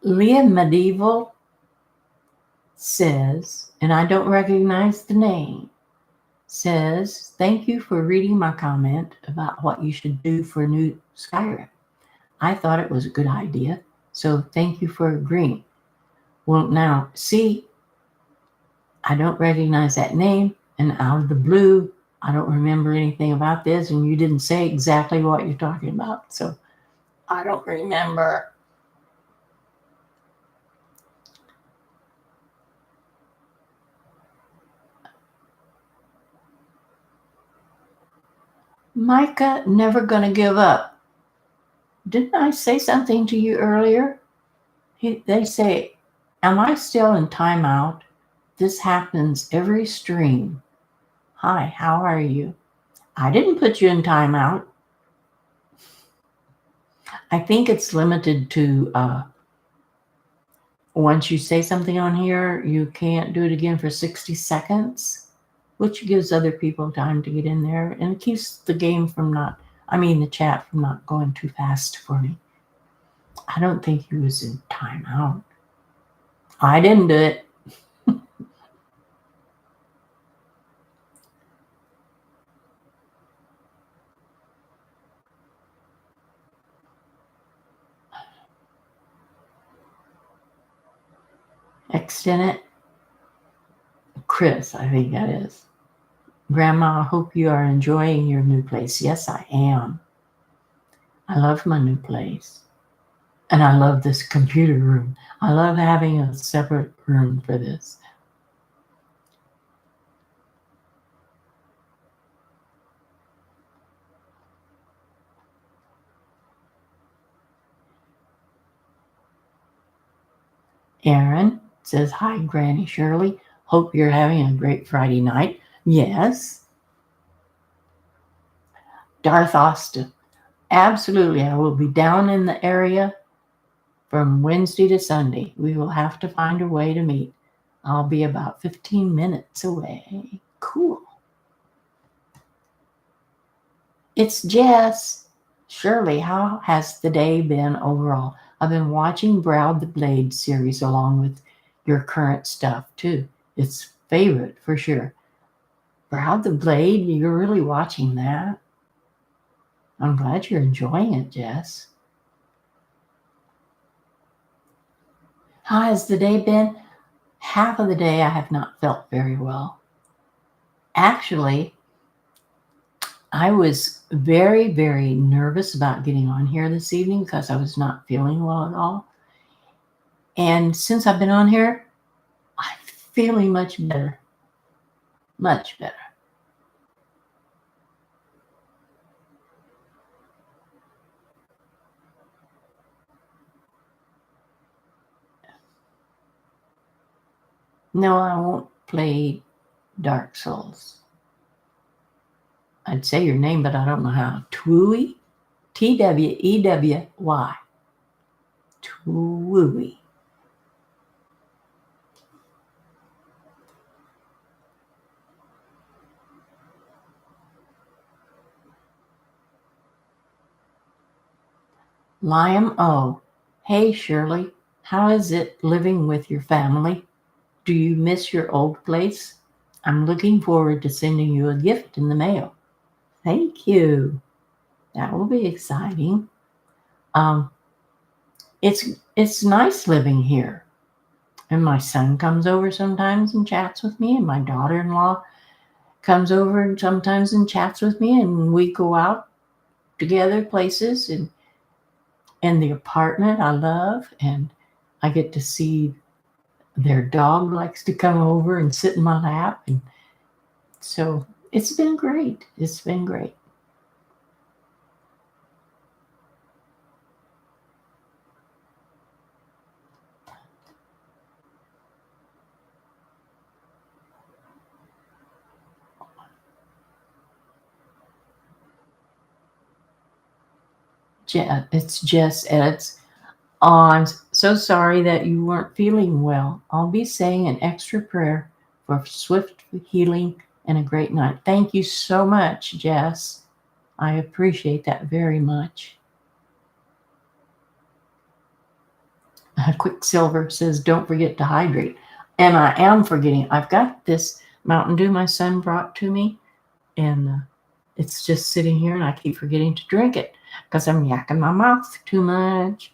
Leah Medieval says, and I don't recognize the name, says, thank you for reading my comment about what you should do for new Skyrim. I thought it was a good idea, so thank you for agreeing. Well, now, see, I don't recognize that name, and out of the blue, I don't remember anything about this, and you didn't say exactly what you're talking about, so I don't remember. Micah, never gonna give up. Didn't I say something to you earlier? They say, am I still in timeout? This happens every stream. Hi, how are you? I didn't put you in timeout. I think it's limited to once you say something on here, you can't do it again for 60 seconds, which gives other people time to get in there and it keeps the game from not I mean the chat from not going too fast for me. I don't think he was in timeout. I didn't do it. Extend it. Chris, I think that is. Grandma, I hope you are enjoying your new place. Yes, I am. I love my new place. And I love this computer room. I love having a separate room for this. Aaron says, hi, Granny Shirley. Hope you're having a great Friday night. Yes. Darth Austin. Absolutely. I will be down in the area from Wednesday to Sunday. We will have to find a way to meet. I'll be about 15 minutes away. Cool. It's Jess. Shirley, how has the day been overall? I've been watching Browd the Blade series along with your current stuff too. It's favorite for sure. Browd the Blade, you're really watching that? I'm glad you're enjoying it, Jess. How has the day been? Half of the day I have not felt very well. Actually, I was very, very nervous about getting on here this evening because I was not feeling well at all. And since I've been on here, I'm feeling much better. Much better. No, I won't play Dark Souls. I'd say your name, but I don't know how. Twooey? Twewey. Twooey. Liam O. Hey, Shirley. How is it living with your family? Do you miss your old place? I'm looking forward to sending you a gift in the mail. Thank you. That will be exciting. Um, it's nice living here. And my son comes over sometimes and chats with me, and my daughter-in-law comes over and sometimes and chats with me, and we go out together places and the apartment I love, and I get to see their dog likes to come over and sit in my lap, and so it's been great. It's been great. It's Jess Edits. Oh, I'm so sorry that you weren't feeling well. I'll be saying an extra prayer for swift healing and a great night. Thank you so much, Jess. I appreciate that very much. Quicksilver says, don't forget to hydrate. And I am forgetting. I've got this Mountain Dew my son brought to me, and it's just sitting here, and I keep forgetting to drink it because I'm yakking my mouth too much.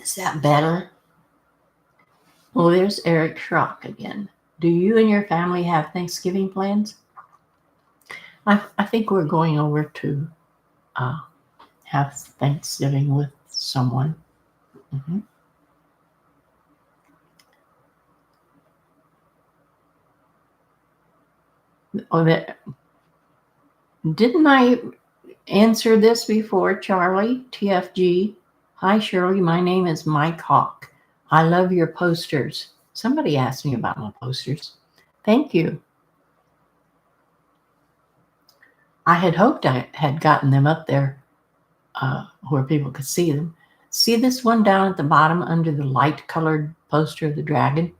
Is that better? Well, there's Eric Schrock again. Do you and your family have Thanksgiving plans? I think we're going over to have Thanksgiving with someone. Mm-hmm. Oh, didn't I answer this before, Charlie? TFG. Hi, Shirley. My name is Mike Hawk. I love your posters. Somebody asked me about my posters. Thank you. I had hoped I had gotten them up there where people could see them. See this one down at the bottom under the light colored poster of the dragon?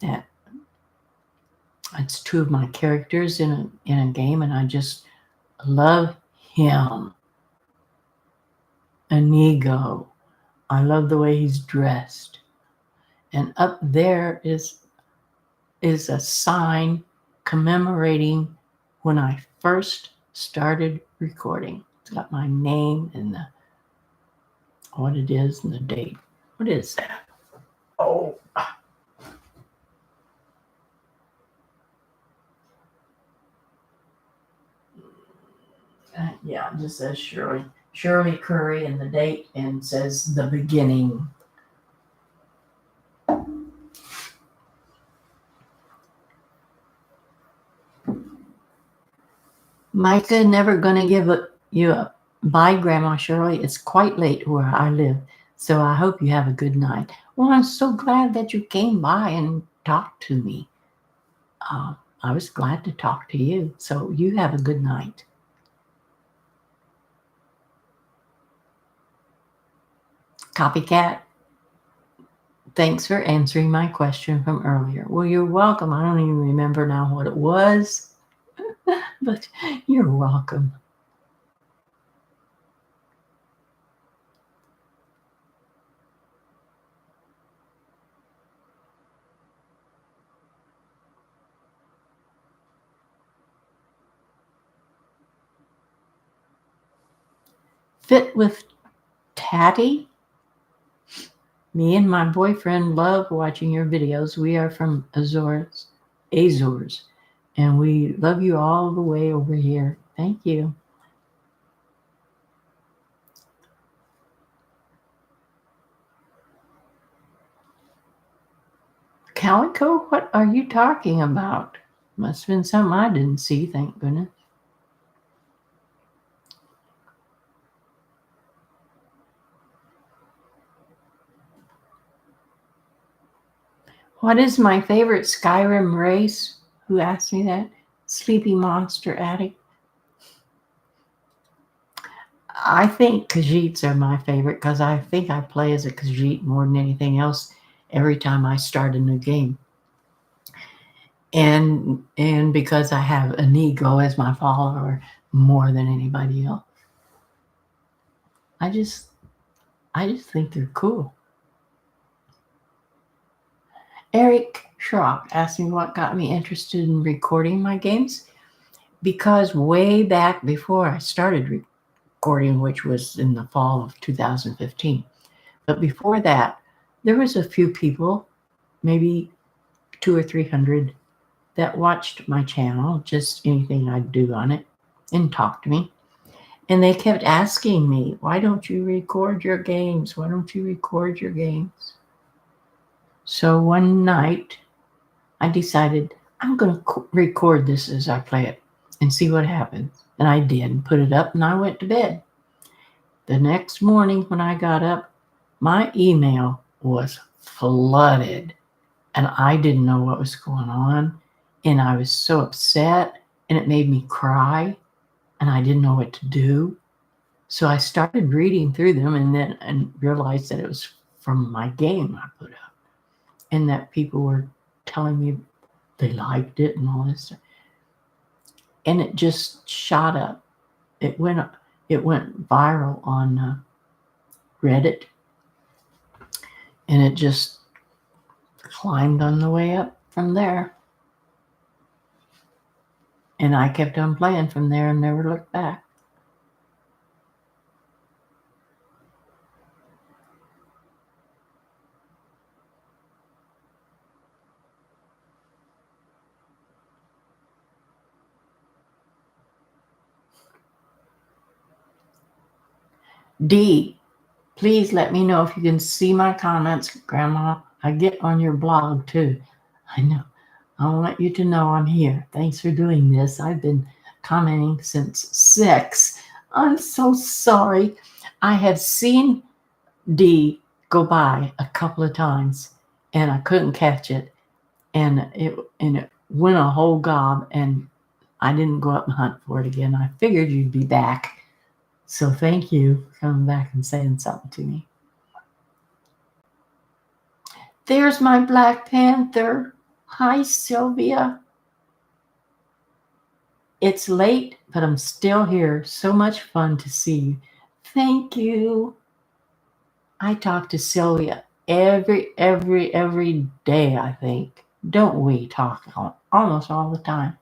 That It's two of my characters in a game, and I just love him. Inigo. I love the way he's dressed. And up there is a sign commemorating when I first started recording. It's got my name and what it is and the date. What is that? Oh, yeah, it just says Shirley Curry and the date, and says the beginning. Micah, never gonna give you up. Bye, Grandma Shirley. It's quite late where I live, so I hope you have a good night. Well, I'm so glad that you came by and talked to me. I was glad to talk to you, so you have a good night. Copycat, thanks for answering my question from earlier. Well, you're welcome. I don't even remember now what it was, but you're welcome. Fit with Tatty? Me and my boyfriend love watching your videos. We are from Azores, and we love you all the way over here. Thank you. Calico, what are you talking about? Must have been something I didn't see, thank goodness. What is my favorite Skyrim race? Who asked me that? Sleepy Monster Addict. I think Khajiits are my favorite because I think I play as a Khajiit more than anything else every time I start a new game. And because I have Inigo as my follower more than anybody else. I just think they're cool. Eric Schrock asked me what got me interested in recording my games. Because way back before I started recording, which was in the fall of 2015, but before that, there was a few people, maybe 200 or 300, that watched my channel, just anything I'd do on it, and talked to me. And they kept asking me, why don't you record your games? Why don't you record your games? So one night, I decided I'm going to record this as I play it and see what happens. And I did, and put it up, and I went to bed. The next morning when I got up, my email was flooded, and I didn't know what was going on, and I was so upset, and it made me cry, and I didn't know what to do. So I started reading through them and realized that it was from my game I put up, and that people were telling me they liked it and all this stuff. And it just shot up. It went viral on Reddit, and it just climbed on the way up from there. And I kept on playing from there and never looked back. D, please let me know if you can see my comments, Grandma. I get on your blog too. I know. I want you to know I'm here. Thanks for doing this. I've been commenting since 6. I'm so sorry. I have seen D go by a couple of times and I couldn't catch it. And it went a whole gob, and I didn't go up and hunt for it again. I figured you'd be back. So thank you for coming back and saying something to me. There's my Black Panther. Hi, Sylvia. It's late, but I'm still here. So much fun to see you. Thank you. I talk to Sylvia every day, I think. Don't we talk almost all the time,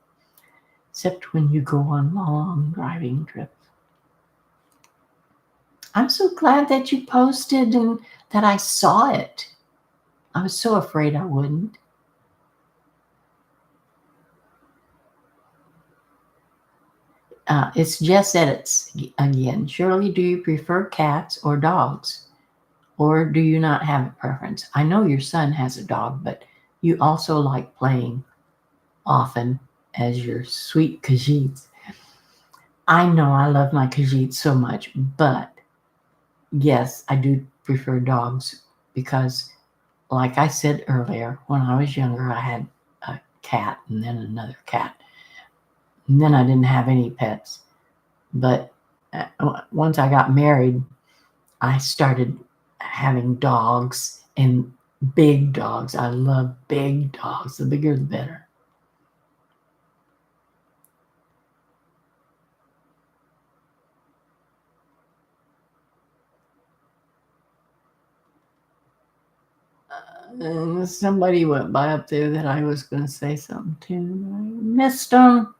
except when you go on long driving trips. I'm so glad that you posted and that I saw it. I was so afraid I wouldn't. It's Jess Edits again. Shirley, do you prefer cats or dogs? Or do you not have a preference? I know your son has a dog, but you also like playing often as your sweet Khajiits. I know I love my Khajiits so much, but yes, I do prefer dogs because, like I said earlier, when I was younger, I had a cat and then another cat. And then I didn't have any pets. But once I got married, I started having dogs and big dogs. I love big dogs. The bigger, the better. And somebody went by up there that I was going to say something to. I missed them.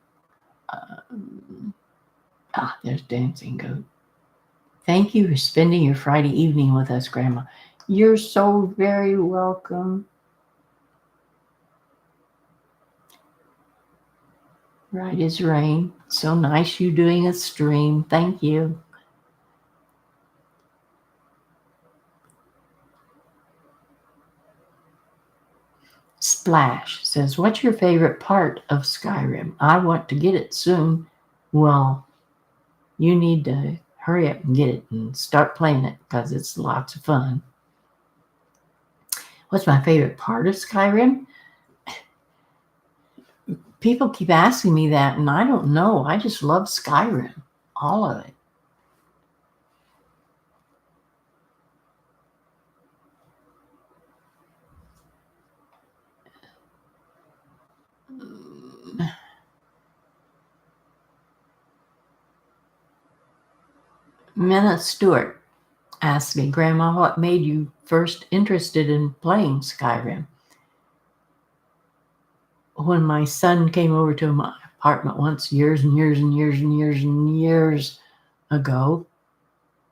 There's Dancing Goat. Thank you for spending your Friday evening with us, Grandma. You're so very welcome. Right as rain. So nice you doing a stream. Thank you. Splash says, what's your favorite part of Skyrim? I want to get it soon. Well, you need to hurry up and get it and start playing it because it's lots of fun. What's my favorite part of Skyrim? People keep asking me that, and I don't know. I just love Skyrim, all of it. Minna Stewart asked me, Grandma, what made you first interested in playing Skyrim? When my son came over to my apartment once, years and years and years and years and years ago,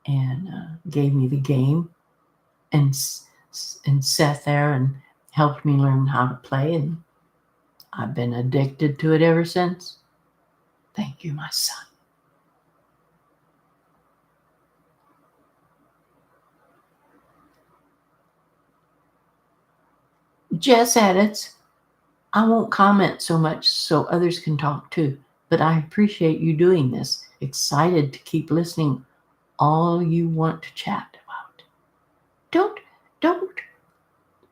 and gave me the game and sat there and helped me learn how to play, and I've been addicted to it ever since. Thank you, my son. Jess edits. I won't comment so much so others can talk too, but I appreciate you doing this. Excited to keep listening all you want to chat about.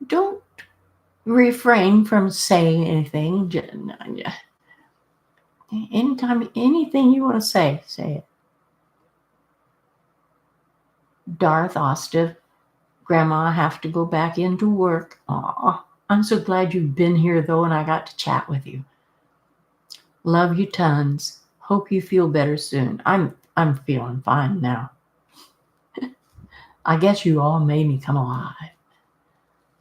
Don't refrain from saying anything. Anytime, anything you want to say it. Darth Ostiv, Grandma, I have to go back into work. Aw, I'm so glad you've been here though, and I got to chat with you. Love you tons. Hope you feel better soon. I'm feeling fine now. I guess you all made me come alive.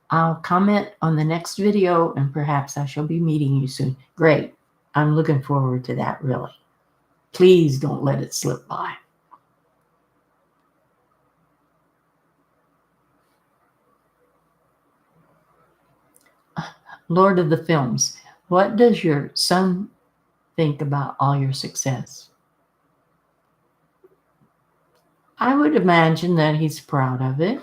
I'll comment on the next video and perhaps I shall be meeting you soon. Great. I'm looking forward to that, really. Please don't let it slip by. Lord of the Films, what does your son think about all your success? I would imagine that he's proud of it.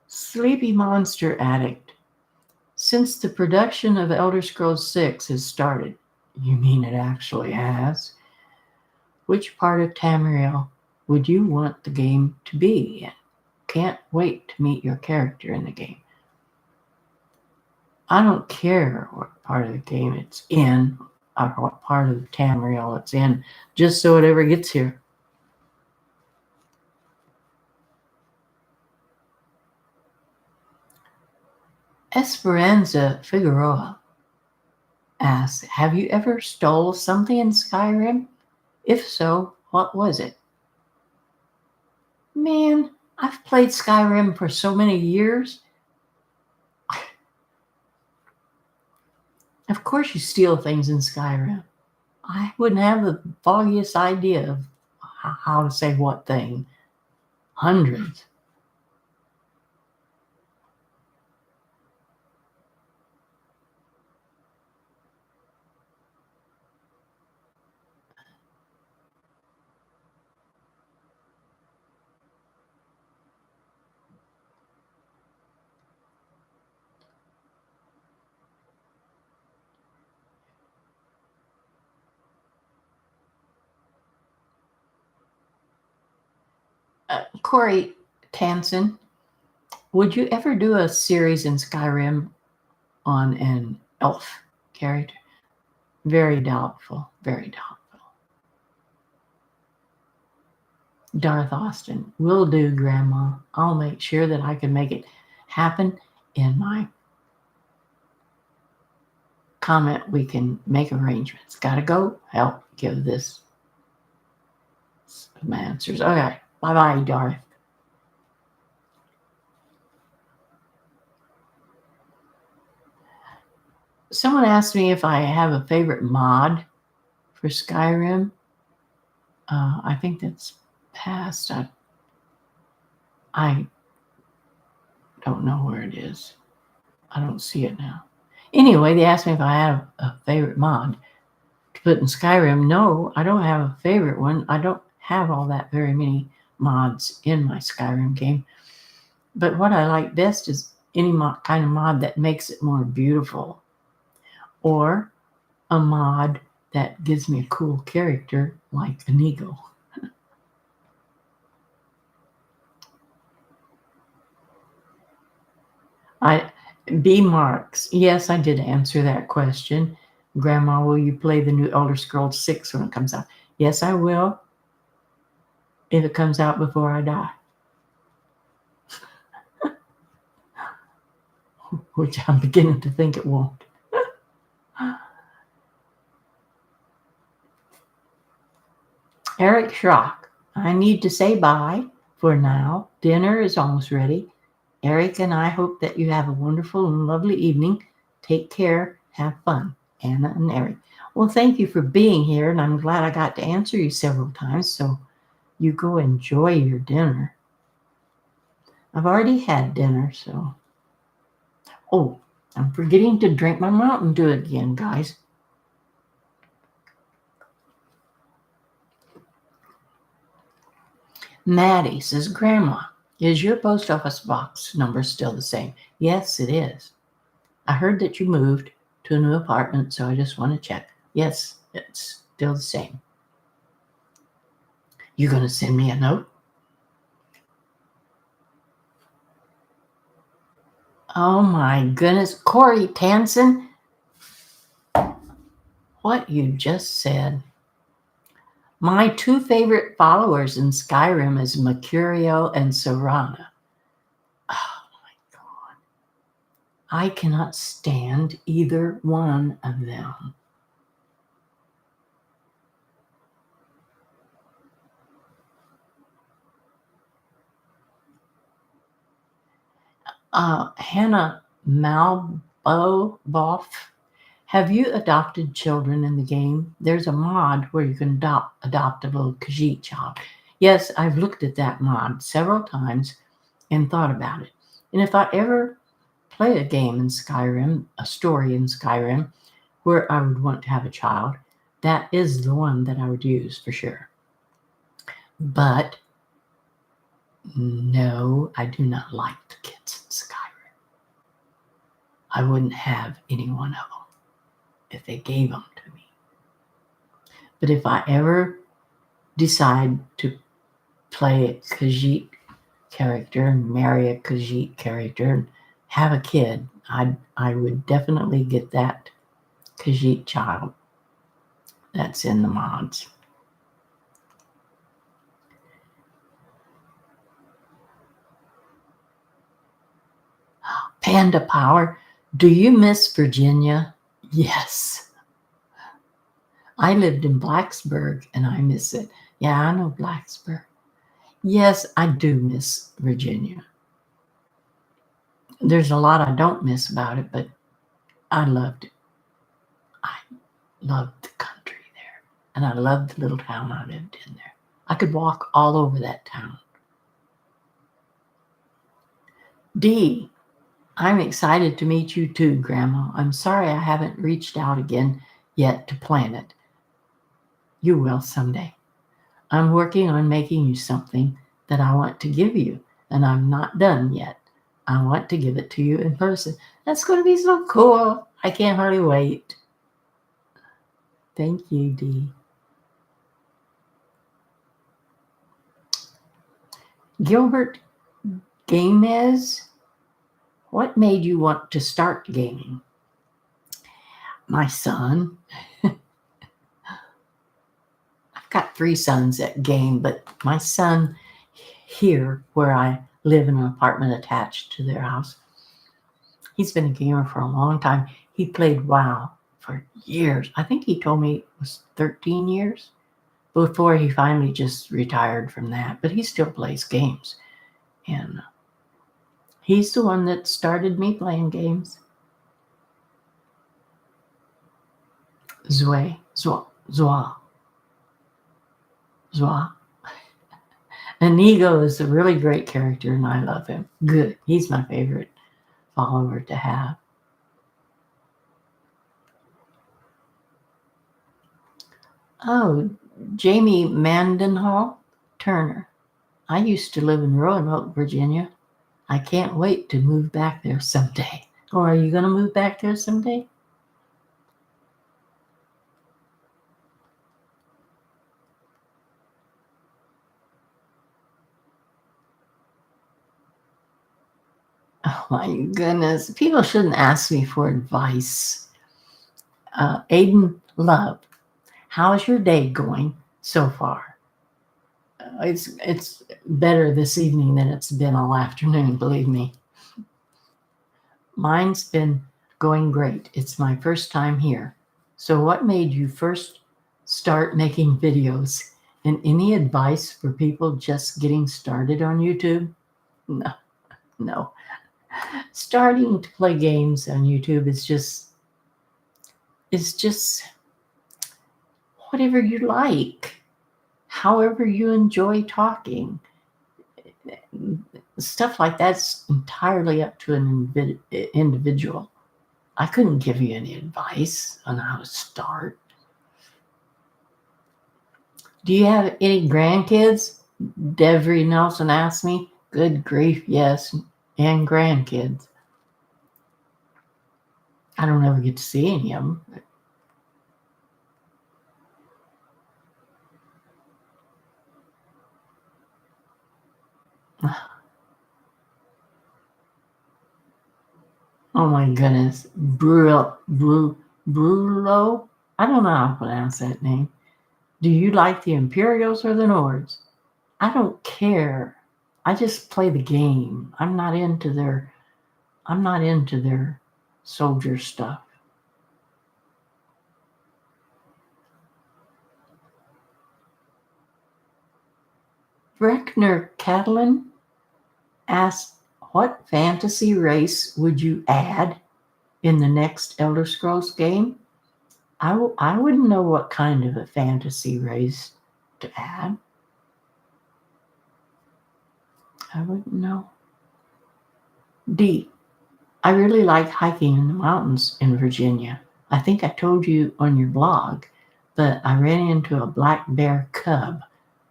Sleepy Monster Addict. Since the production of Elder Scrolls 6 has started, you mean it actually has? Which part of Tamriel would you want the game to be in? Can't wait to meet your character in the game. I don't care what part of the game it's in or what part of the Tamriel it's in, just so it ever gets here. Esperanza Figueroa asks, have you ever stole something in Skyrim? If so, what was it? Man, I've played Skyrim for so many years. Of course you steal things in Skyrim. I wouldn't have the foggiest idea of how to say what thing. Hundreds. Corey Tansen, would you ever do a series in Skyrim on an elf character? Very doubtful, very doubtful. Darth Austin, will do, Grandma. I'll make sure that I can make it happen in my comment. We can make arrangements. Gotta go help give this some answers. Okay, bye-bye, Darth. Someone asked me if I have a favorite mod for Skyrim. I think that's past. I don't know where it is. I don't see it now. Anyway, they asked me if I have a favorite mod to put in Skyrim. No, I don't have a favorite one. I don't have all that very many mods in my Skyrim game. But what I like best is any kind of mod that makes it more beautiful, or a mod that gives me a cool character like an eagle. B Marks. Yes, I did answer that question. Grandma, will you play the new Elder Scrolls 6 when it comes out? Yes, I will. If it comes out before I die. Which I'm beginning to think it won't. Eric Schrock. I need to say bye for now. Dinner is almost ready. Eric and I hope that you have a wonderful and lovely evening. Take care. Have fun. Anna and Eric. Well, thank you for being here, and I'm glad I got to answer you several times, so you go enjoy your dinner. I've already had dinner, so. Oh, I'm forgetting to drink my Mountain Dew again, guys. Maddie says, Grandma, is your post office box number still the same? Yes, it is. I heard that you moved to a new apartment, so I just want to check. Yes, it's still the same. You going to send me a note? Oh my goodness. Corey Tansen, what you just said. My two favorite followers in Skyrim is Mercurio and Serana. Oh my God. I cannot stand either one of them. Hannah Malboff, have you adopted children in the game? There's a mod where you can adopt a little Khajiit child. Yes, I've looked at that mod several times and thought about it. And if I ever play a game in Skyrim, a story in Skyrim, where I would want to have a child, that is the one that I would use for sure. But no, I do not like the kids in Skyrim. I wouldn't have any one of them if they gave them to me. But if I ever decide to play a Khajiit character and marry a Khajiit character and have a kid, I would definitely get that Khajiit child that's in the mods. Panda Power, do you miss Virginia? Yes. I lived in Blacksburg and I miss it. Yeah, I know Blacksburg. Yes, I do miss Virginia. There's a lot I don't miss about it, but I loved it. I loved the country there. And I loved the little town I lived in there. I could walk all over that town. D, I'm excited to meet you too, Grandma. I'm sorry I haven't reached out again yet to plan it. You will someday. I'm working on making you something that I want to give you, and I'm not done yet. I want to give it to you in person. That's going to be so cool. I can't hardly wait. Thank you, Dee. Gilbert Gamez, what made you want to start gaming? My son. I've got 3 sons that game, but my son here, where I live in an apartment attached to their house, he's been a gamer for a long time. He played WoW for years. I think he told me it was 13 years before he finally just retired from that. But he still plays games. And he's the one that started me playing games. Zwa. Inigo is a really great character and I love him. Good. He's my favorite follower to have. Oh, Jamie Mandenhall Turner. I used to live in Roanoke, Virginia. I can't wait to move back there someday. Or are you going to move back there someday? Oh my goodness. People shouldn't ask me for advice. Aiden Love, how's your day going so far? It's better this evening than it's been all afternoon, believe me. Mine's been going great. It's my first time here. So what made you first start making videos? And any advice for people just getting started on YouTube? No. Starting to play games on YouTube is just whatever you like, however you enjoy talking. Stuff like that's entirely up to an individual. I couldn't give you any advice on how to start. Do you have any grandkids? Devery Nelson asked me. Good grief, yes, and grandkids. I don't ever get to see any of them. Oh my goodness. Brulo? I don't know how to pronounce that name. Do you like the Imperials or the Nords? I don't care. I just play the game. I'm not into their soldier stuff. Breckner Catalan asked, what fantasy race would you add in the next Elder Scrolls game? I wouldn't know what kind of a fantasy race to add. I wouldn't know. D. I really like hiking in the mountains in Virginia. I think I told you on your blog, but I ran into a black bear cub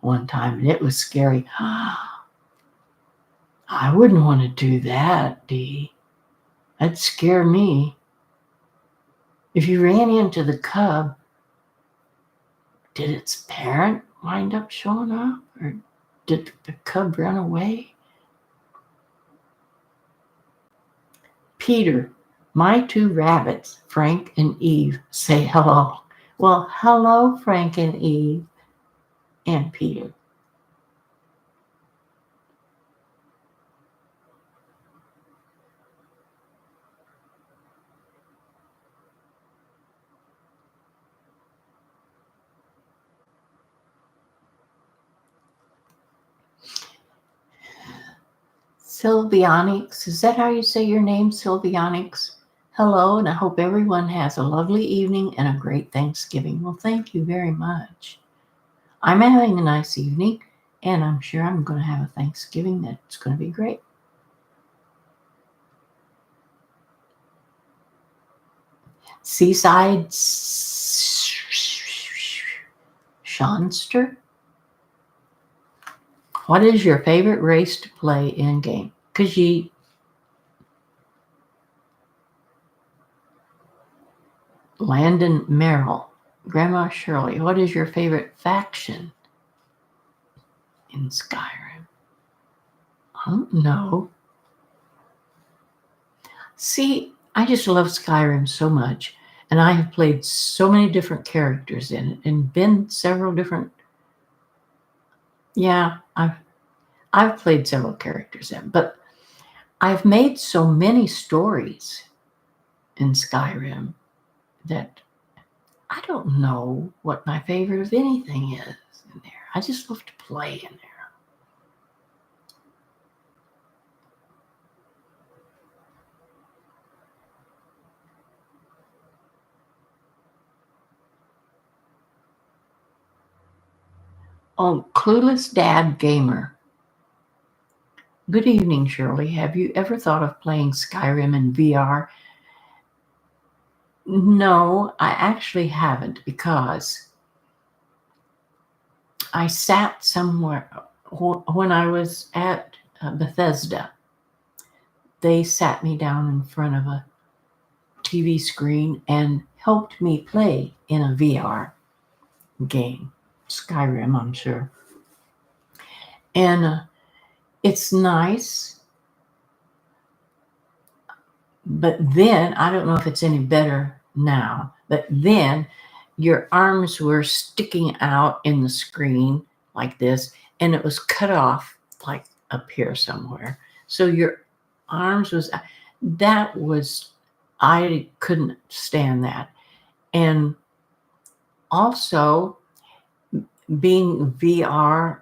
one time and it was scary. I wouldn't want to do that, Dee. That'd scare me. If you ran into the cub, did its parent wind up showing up? Or Did the cub run away? Peter, my two rabbits, Frank and Eve, say hello. Well, hello, Frank and Eve and Peter. Sylvianix, is that how you say your name, Sylvianix? Hello, and I hope everyone has a lovely evening and a great Thanksgiving. Well, thank you very much. I'm having a nice evening, and I'm sure I'm going to have a Thanksgiving that's going to be great. Seaside Shanster? What is your favorite race to play in game? Khajiit. Landon Merrill. Grandma Shirley, what is your favorite faction in Skyrim? I don't know. See, I just love Skyrim so much, and I have played so many different characters in it and been several different. Yeah, I've played several characters in, but I've made so many stories in Skyrim that I don't know what my favorite of anything is in there. I just love to play in there. Oh, Clueless Dad Gamer. Good evening, Shirley. Have you ever thought of playing Skyrim in VR? No, I actually haven't, because I sat somewhere when I was at Bethesda. They sat me down in front of a TV screen and helped me play in a VR game, Skyrim, I'm sure. And it's nice, but then I don't know if it's any better now, but then your arms were sticking out in the screen like this, and it was cut off like up here somewhere. So your arms was, that was, I couldn't stand that. And also, being VR,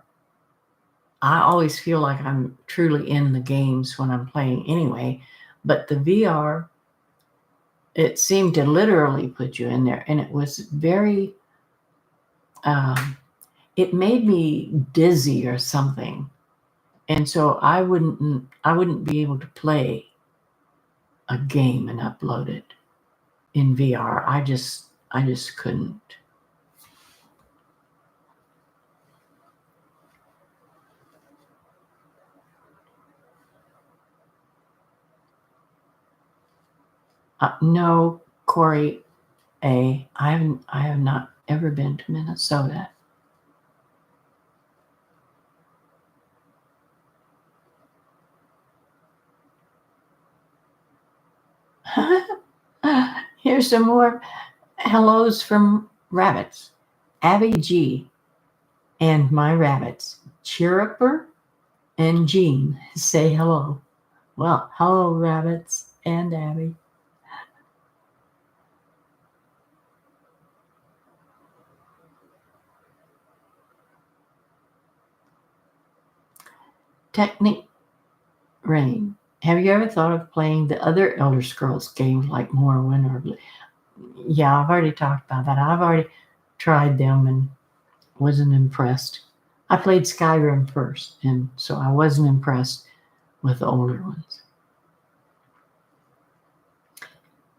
I always feel like I'm truly in the games when I'm playing anyway, but the VR, it seemed to literally put you in there, and it was very, it made me dizzy or something, and so I wouldn't be able to play a game and upload it in VR. I just couldn't. No, Corey A. I have not ever been to Minnesota. Here's some more hellos from rabbits. Abby G and my rabbits, Chirruper and Jean, say hello. Well, hello, rabbits and Abby. Technic Rain. Have you ever thought of playing the other Elder Scrolls games like Morrowind or? Yeah, I've already talked about that. I've already tried them and wasn't impressed. I played Skyrim first, and so I wasn't impressed with the older ones.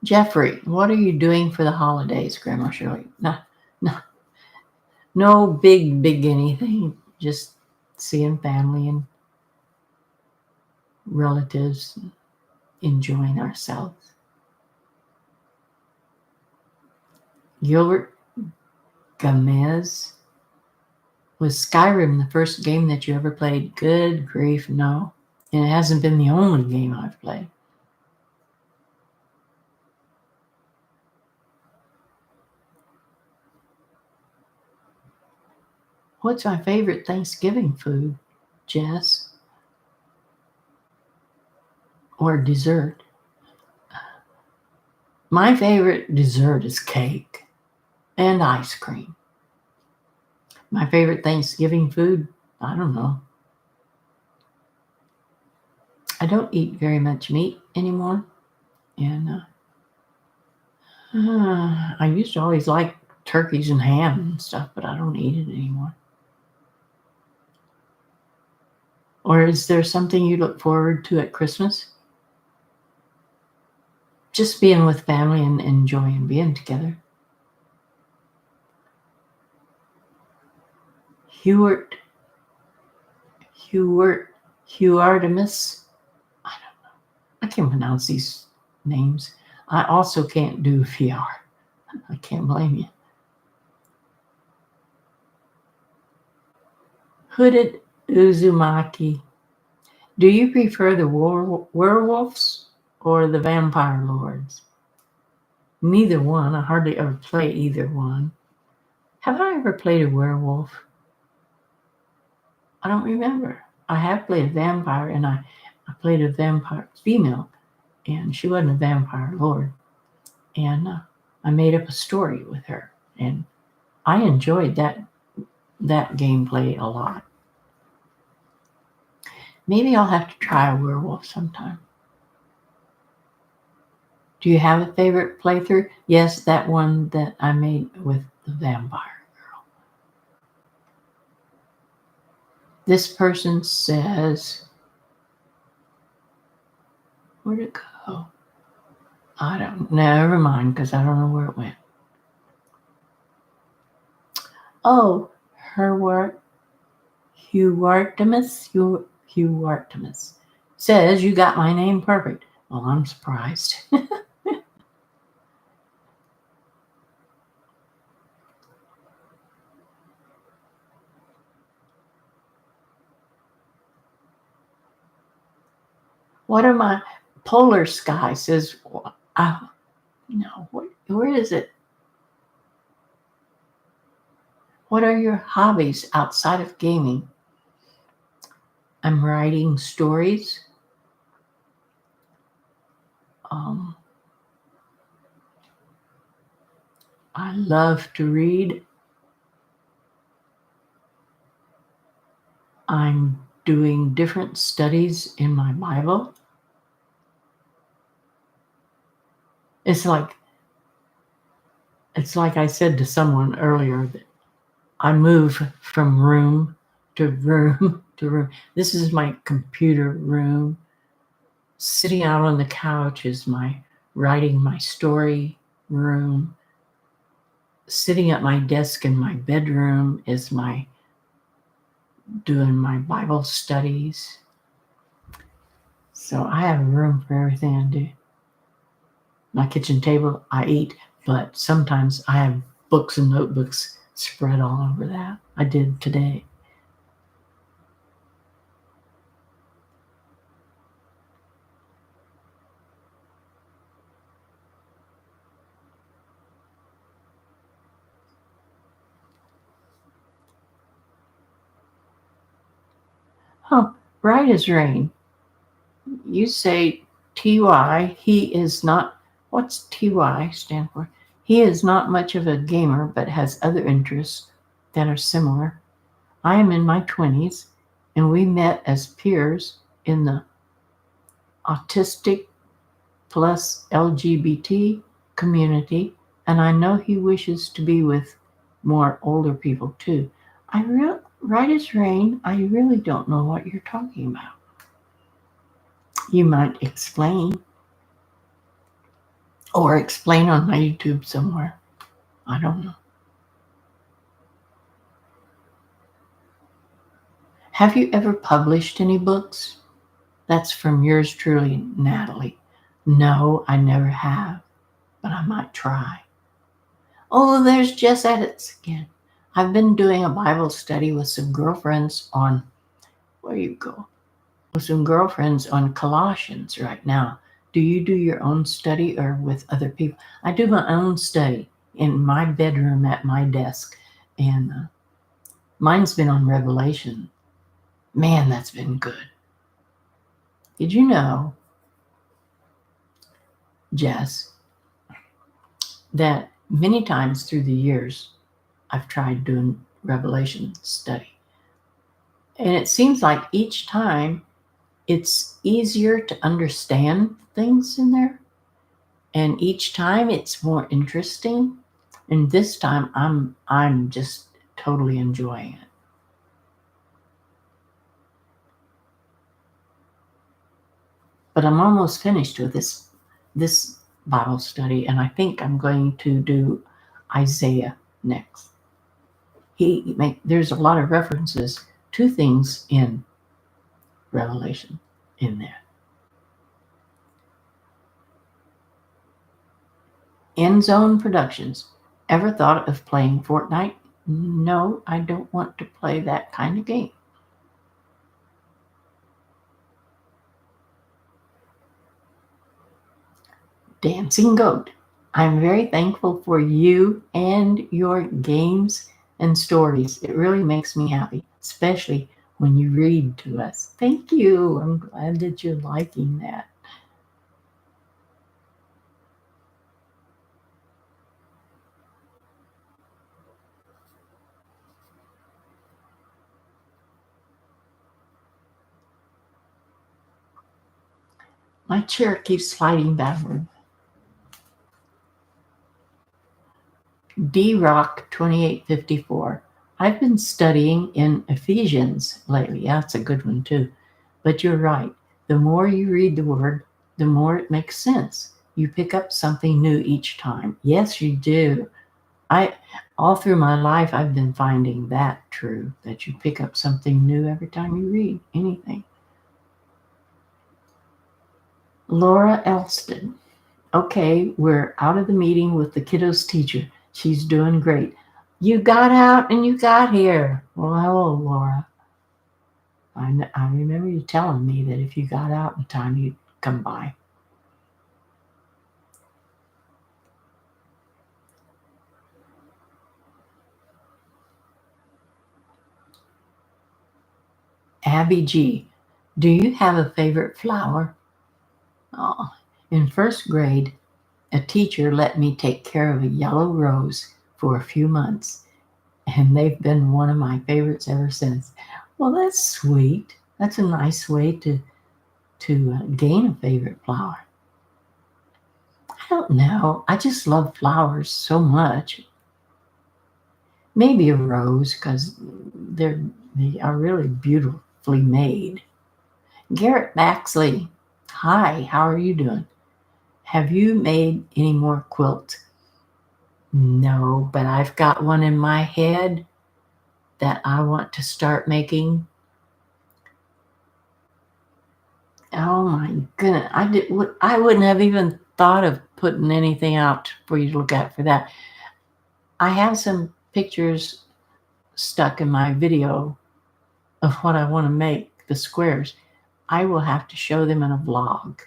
Jeffrey, what are you doing for the holidays, Grandma Shirley? No big anything. Just seeing family and relatives, enjoying ourselves. Gilbert Gamez, Was Skyrim the first game that you ever played? Good grief, no. And it hasn't been the only game I've played. What's my favorite Thanksgiving food, Jess? Or dessert? My favorite dessert is cake and ice cream. My favorite Thanksgiving food? I don't know. I don't eat very much meat anymore. And I used to always like turkeys and ham and stuff, but I don't eat it anymore. Or is there something you look forward to at Christmas? Just being with family and enjoying being together. Hewart, Artemis. I don't know. I can't pronounce these names. I also can't do VR. I can't blame you. Hooded Uzumaki. Do you prefer the werewolves or the vampire lords? Neither one. I hardly ever play either one. Have I ever played a werewolf? I don't remember. I have played a vampire, and I played a vampire female, and she wasn't a vampire lord. And I made up a story with her, and I enjoyed that gameplay a lot. Maybe I'll have to try a werewolf sometime. Do you have a favorite playthrough? Yes, that one that I made with the vampire girl. This person says, where'd it go? I don't, never mind, because I don't know where it went. Oh, her work, Hugh Artemis says you got my name perfect. Well, I'm surprised. What are my polar sky says? No, where is it? What are your hobbies outside of gaming? I'm writing stories. I love to read. I'm doing different studies in my Bible. It's like I said to someone earlier that I move from room to room to room. This is my computer room. Sitting out on the couch is my writing my story room. Sitting at my desk in my bedroom is my doing my Bible studies. So I have room for everything I do. My kitchen table, I eat, but sometimes I have books and notebooks spread all over that. I did today. Oh, bright as rain. You say TY, he is not, what's TY stand for? He is not much of a gamer, but has other interests that are similar. I am in my 20s, and we met as peers in the autistic plus LGBT community, and I know he wishes to be with more older people too. Right as rain, I really don't know what you're talking about. You might explain, or explain on my YouTube somewhere. I don't know. Have you ever published any books? That's from yours truly, Natalie. No, I never have, but I might try. Oh, there's Jess Edits again. I've been doing a Bible study with some girlfriends on, where you go? With some girlfriends on Colossians right now. Do you do your own study or with other people? I do my own study in my bedroom at my desk, and mine's been on Revelation. Man, that's been good. Did you know, Jess, that many times through the years I've tried doing Revelation study? And it seems like each time it's easier to understand things in there. And each time it's more interesting. And this time I'm just totally enjoying it. But I'm almost finished with this Bible study, and I think I'm going to do Isaiah next. There's a lot of references to things in Revelation in there. End Zone Productions. Ever thought of playing Fortnite? No, I don't want to play that kind of game. Dancing Goat. I'm very thankful for you and your games and stories. It really makes me happy, especially when you read to us. Thank you. I'm glad that you're liking that. My chair keeps sliding backward. D Rock 2854. I've been studying in Ephesians lately. Yeah, that's a good one too. But you're right. The more you read the word, the more it makes sense. You pick up something new each time. Yes, you do. I all through my life I've been finding that true, that you pick up something new every time you read anything. Laura Elston. Okay, we're out of the meeting with the kiddos teacher. She's doing great. You got out and you got here. Well, hello, Laura. I remember you telling me that if you got out in time, you'd come by. Abby G. Do you have a favorite flower? Oh, in first grade, a teacher let me take care of a yellow rose for a few months, and they've been one of my favorites ever since. Well, that's sweet. That's a nice way to gain a favorite flower. I don't know. I just love flowers so much. Maybe a rose because they are really beautifully made. Garrett Baxley. Hi, how are you doing? Have you made any more quilts? No, but I've got one in my head that I want to start making. Oh my goodness. I wouldn't have even thought of putting anything out for you to look at for that. I have some pictures stuck in my video of what I want to make, the squares. I will have to show them in a vlog.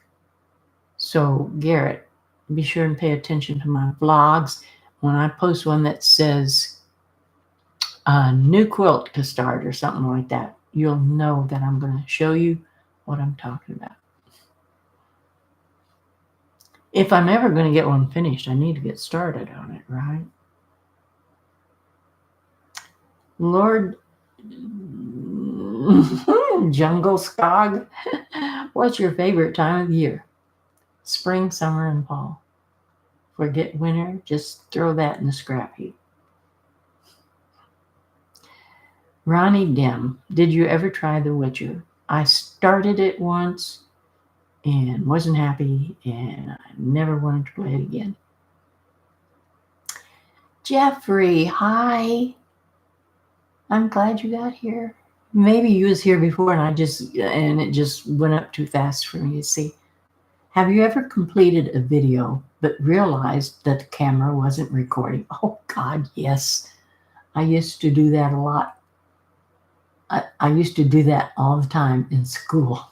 So, Garrett, be sure and pay attention to my vlogs. When I post one that says new quilt to start or something like that, you'll know that I'm going to show you what I'm talking about. If I'm ever going to get one finished, I need to get started on it, right? Lord Jungle Skog, what's your favorite time of year? Spring, summer, and fall. Forget winter, just throw that in the scrap heap. Ronnie Dim, did you ever try The Witcher? I started it once and wasn't happy, and I never wanted to play it again. Jeffrey, hi. I'm glad you got here. Maybe you was here before and it just went up too fast for me to see. Have you ever completed a video but realized that the camera wasn't recording? Oh God, yes. I used to do that a lot. I used to do that all the time in school.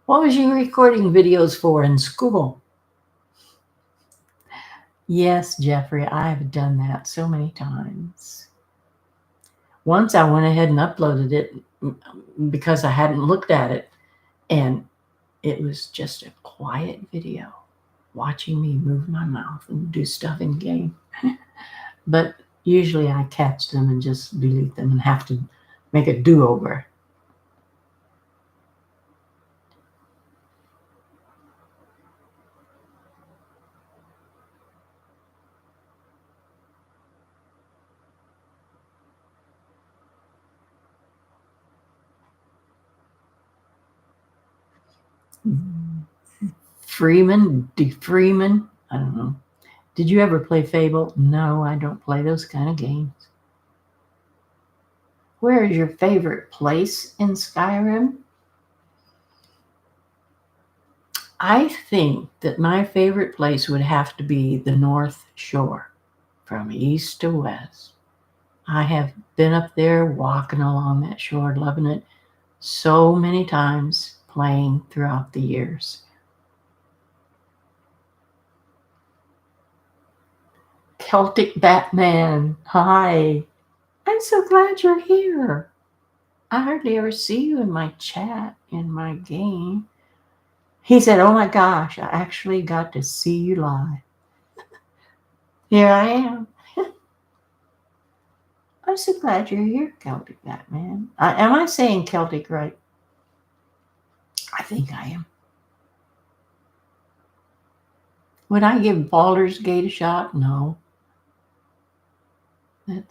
What was you recording videos for in school? Yes, Jeffrey, I have done that so many times. Once I went ahead and uploaded it because I hadn't looked at it, and it was just a quiet video watching me move my mouth and do stuff in game. But usually I catch them and just delete them and have to make a do-over. Freeman, I don't know. Did you ever play Fable? No, I don't play those kind of games. Where is your favorite place in Skyrim? I think that my favorite place would have to be the North Shore, from east to west. I have been up there walking along that shore, loving it so many times, playing throughout the years. Celtic Batman, hi. I'm so glad you're here. I hardly ever see you in my chat, in my game. He said, oh my gosh, I actually got to see you live. Here I am. I'm so glad you're here, Celtic Batman. Am I saying Celtic right? I think I am. Would I give Baldur's Gate a shot? No. That,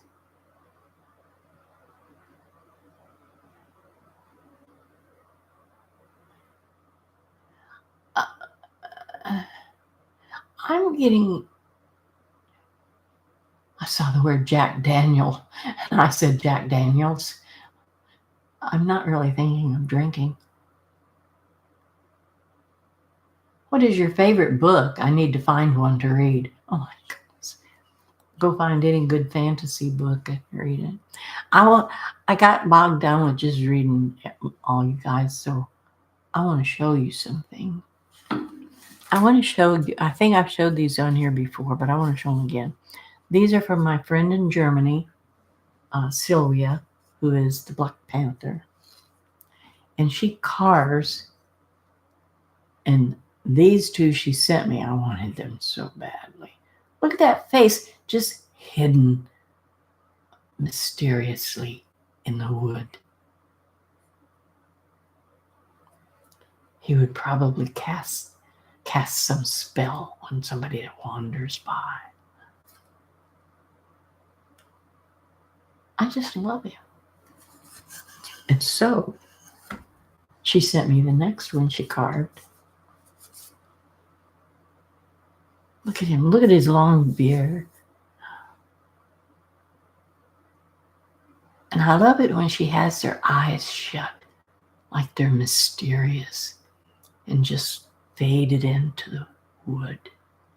uh, uh, I'm getting. I saw the word Jack Daniel, and I said Jack Daniels. I'm not really thinking of drinking. What is your favorite book? I need to find one to read. Oh my goodness. Go find any good fantasy book and read it. I got bogged down with just reading all you guys, so I want to show you something. I want to show you, I think I've showed these on here before, but I want to show them again. These are from my friend in Germany, Sylvia, who is the Black Panther. And she carves, and these two she sent me. I wanted them so badly. Look at that face, just hidden mysteriously in the wood. He would probably cast some spell on somebody that wanders by. I just love him. And so she sent me the next one she carved. Look at him. Look at his long beard. And I love it when she has their eyes shut, like they're mysterious and just faded into the wood.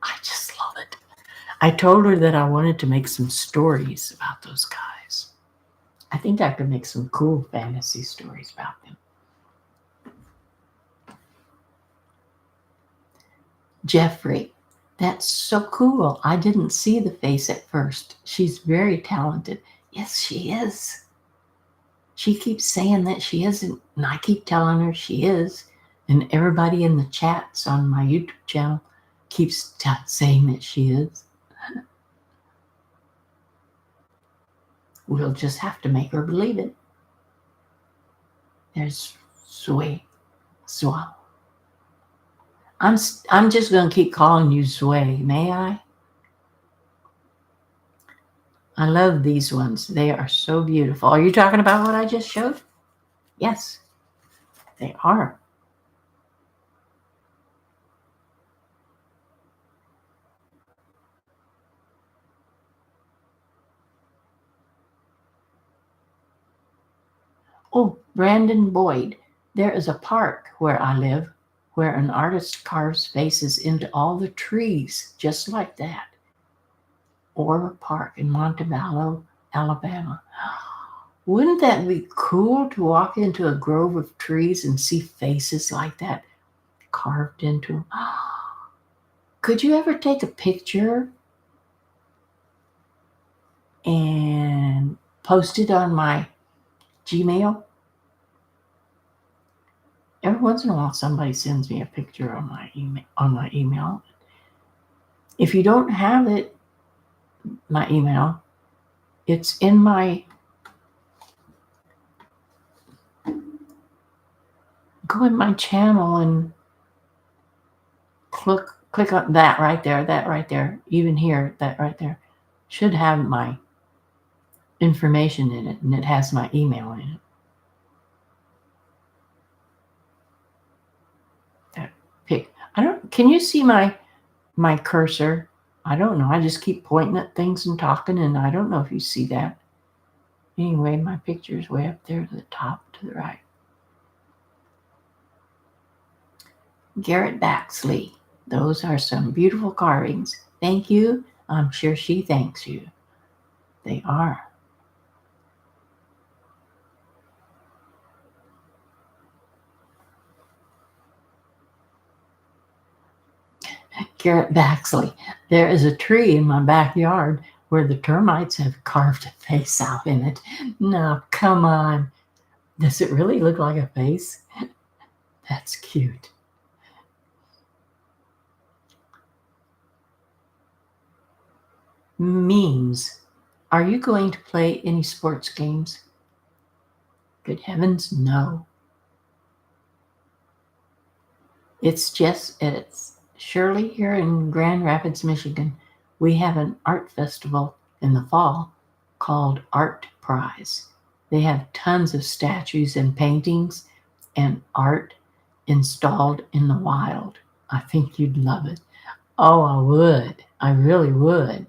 I just love it. I told her that I wanted to make some stories about those guys. I think I could make some cool fantasy stories about them. Jeffrey, that's so cool. I didn't see the face at first. She's very talented. Yes, she is. She keeps saying that she isn't, and I keep telling her she is. And everybody in the chats on my YouTube channel keeps saying that she is. We'll just have to make her believe it. There's Sway. Swah. I'm just going to keep calling you Sway, may I? I love these ones. They are so beautiful. Are you talking about what I just showed? Yes, they are. Oh, Brandon Boyd. There is a park where I live where an artist carves faces into all the trees, just like that. Ora Park in Montebello, Alabama. Wouldn't that be cool to walk into a grove of trees and see faces like that carved into them? Could you ever take a picture and post it on my Gmail? Every once in a while, somebody sends me a picture on my email. If you don't have it, my email, it's in my. Go in my channel and click on that right there. That right there. Even here, that right there should have my information in it, and it has my email in it. That pic. I don't. Can you see my cursor? I don't know. I just keep pointing at things and talking, and I don't know if you see that. Anyway, my picture is way up there to the top to the right. Garrett Baxley. Those are some beautiful carvings. Thank you. I'm sure she thanks you. They are. Garrett Baxley. There is a tree in my backyard where the termites have carved a face out in it. Now, come on. Does it really look like a face? That's cute. Memes. Are you going to play any sports games? Good heavens, no. It's Shirley here in Grand Rapids, Michigan. We have an art festival in the fall called Art Prize. They have tons of statues and paintings and art installed in the wild. I think you'd love it. Oh, I would. I really would.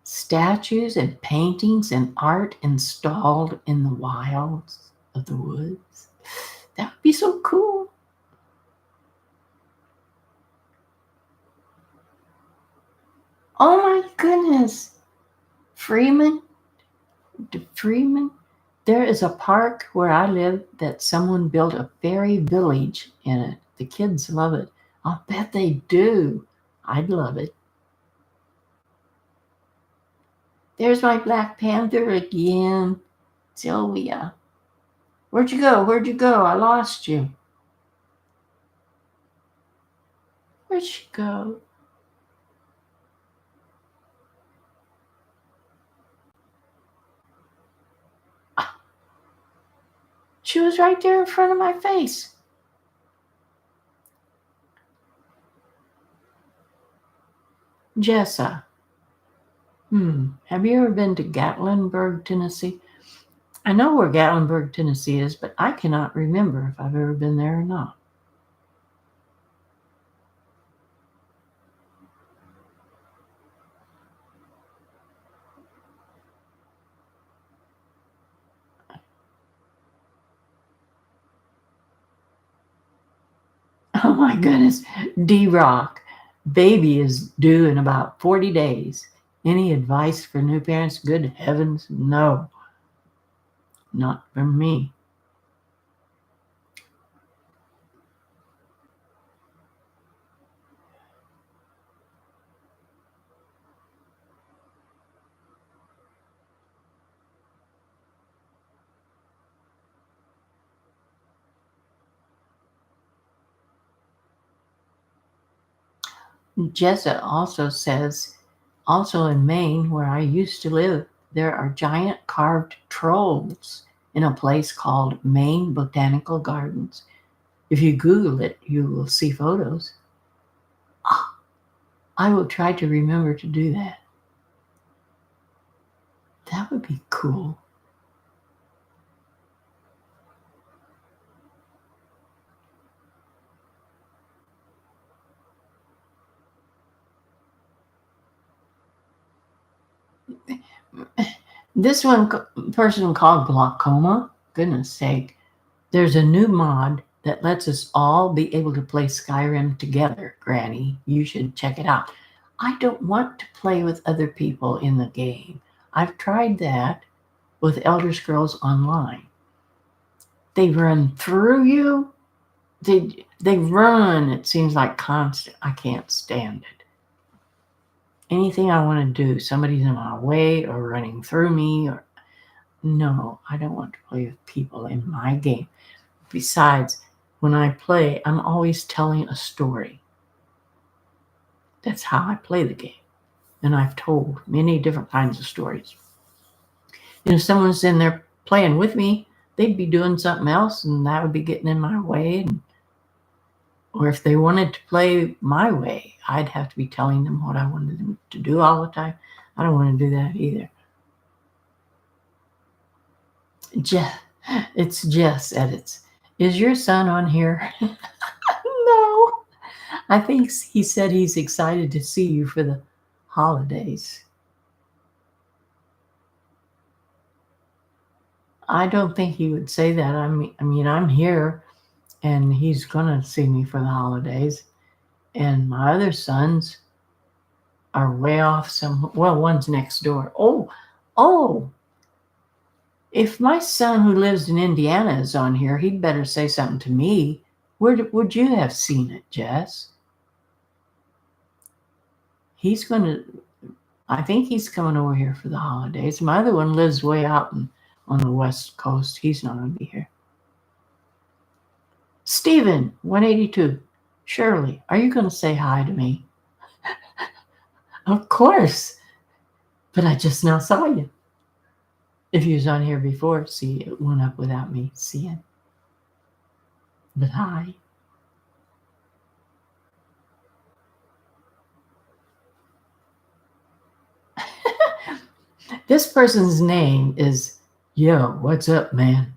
Statues and paintings and art installed in the wilds of the woods. That would be so cool. Oh my goodness. Freeman? There is a park where I live that someone built a fairy village in it. The kids love it. I'll bet they do. I'd love it. There's my Black Panther again. Sylvia. Where'd you go? Where'd you go? I lost you. Where'd she go? She was right there in front of my face. Jessa. Have you ever been to Gatlinburg, Tennessee? I know where Gatlinburg, Tennessee is, but I cannot remember if I've ever been there or not. Oh my goodness. D-Rock. Baby is due in about 40 days. Any advice for new parents? Good heavens, no. Not from me. Jessa also says, also in Maine, where I used to live, there are giant carved trolls in a place called Maine Botanical Gardens. If you Google it, you will see photos. I will try to remember to do that. That would be cool. This one person called glaucoma, goodness sake, there's a new mod that lets us all be able to play Skyrim together, Granny. You should check it out. I don't want to play with other people in the game. I've tried that with Elder Scrolls Online. They run through you. They run, it seems like constant. I can't stand it. Anything I want to do, somebody's in my way or running through me, or no, I don't want to play with people in my game. Besides, when I play, I'm always telling a story. That's how I play the game. And I've told many different kinds of stories. And if someone's in there playing with me, they'd be doing something else, and that would be getting in my way. Or if they wanted to play my way, I'd have to be telling them what I wanted them to do all the time. I don't want to do that either. It's Jess Edits. Is your son on here? No. I think he said he's excited to see you for the holidays. I don't think he would say that. I mean, I'm here and he's going to see me for the holidays. And my other sons are way off well, one's next door. Oh, if my son who lives in Indiana is on here, he'd better say something to me. Where would you have seen it, Jess? I think he's coming over here for the holidays. My other one lives way out on the West Coast. He's not going to be here. Stephen, 182. Shirley, are you going to say hi to me? Of course. But I just now saw you. If you was on here before, see, it went up without me seeing. But hi. This person's name is, yo, what's up, man?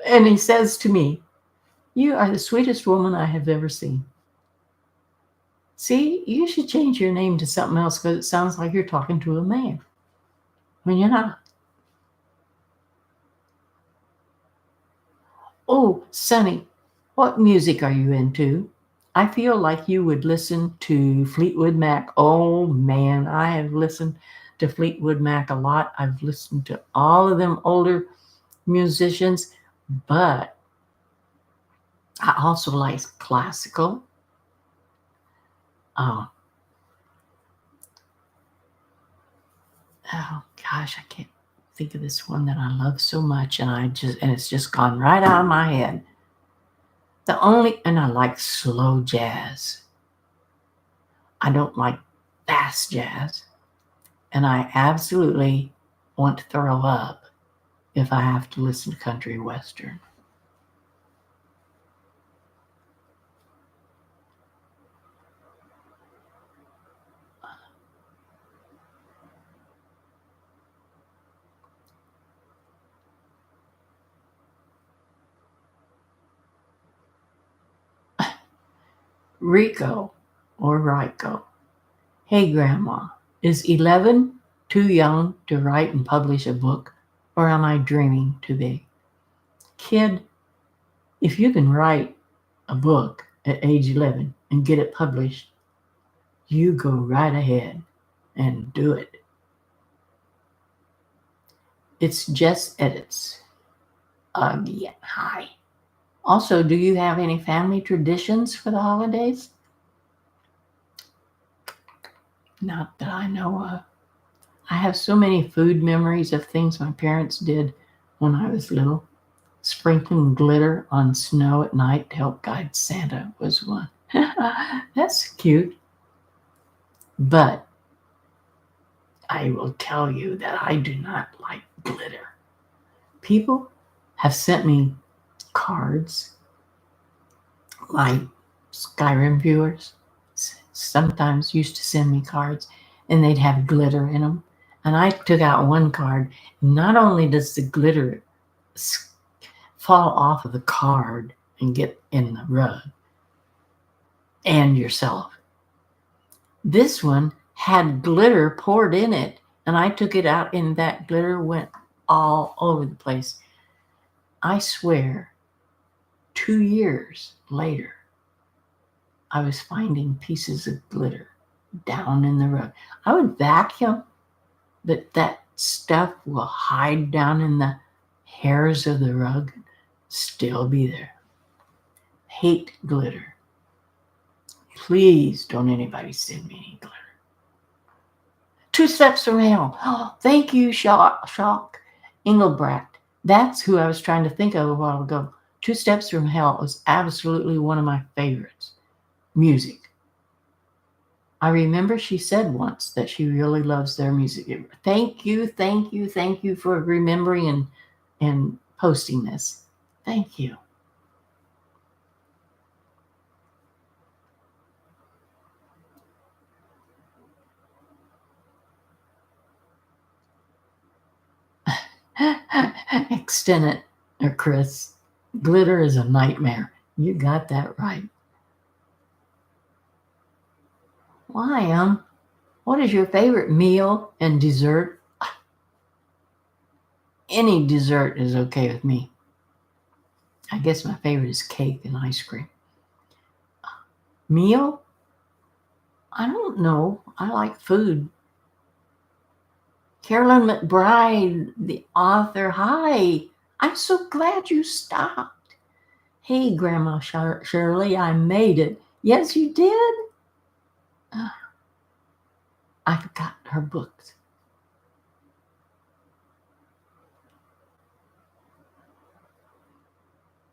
And he says to me, you are the sweetest woman I have ever seen. See, you should change your name to something else because it sounds like you're talking to a man when you're not. Oh, Sonny, what music are you into? I feel like you would listen to Fleetwood Mac. Oh, man, I have listened to Fleetwood Mac a lot. I've listened to all of them older musicians, but I also like classical. Oh gosh, I can't think of this one that I love so much, and it's just gone right out of my head. And I like slow jazz. I don't like fast jazz, and I absolutely want to throw up if I have to listen to country western. Rico or Rico. Hey, Grandma, is 11 too young to write and publish a book, or am I dreaming too big? Kid, if you can write a book at age 11 and get it published, you go right ahead and do it. It's Jess Edits. Yeah, hi. Also, do you have any family traditions for the holidays? Not that I know of. I have so many food memories of things my parents did when I was little. Sprinkling glitter on snow at night to help guide Santa was one. That's cute. But I will tell you that I do not like glitter. People have sent me cards, like Skyrim viewers sometimes used to send me cards, and they'd have glitter in them. And I took out one card. Not only does the glitter fall off of the card and get in the rug and yourself, this one had glitter poured in it, and I took it out, and that glitter went all over the place. I swear, 2 years later, I was finding pieces of glitter down in the rug. I would vacuum, but that stuff will hide down in the hairs of the rug, still be there. Hate glitter. Please don't anybody send me any glitter. 2 Steps from Hell. Oh, thank you, Shock Engelbrecht. That's who I was trying to think of a while ago. 2 Steps from Hell was absolutely one of my favorites. Music. I remember she said once that she really loves their music. Thank you for remembering and posting this. Thank you. Extend it, or Chris. Glitter is a nightmare. You got that right. Why, what is your favorite meal and dessert? Any dessert is okay with me. I guess my favorite is cake and ice cream. Meal? I don't know. I like food. Carolyn McBride, the author. Hi. I'm so glad you stopped. Hey, Grandma Shirley, I made it. Yes, you did? I forgot her books.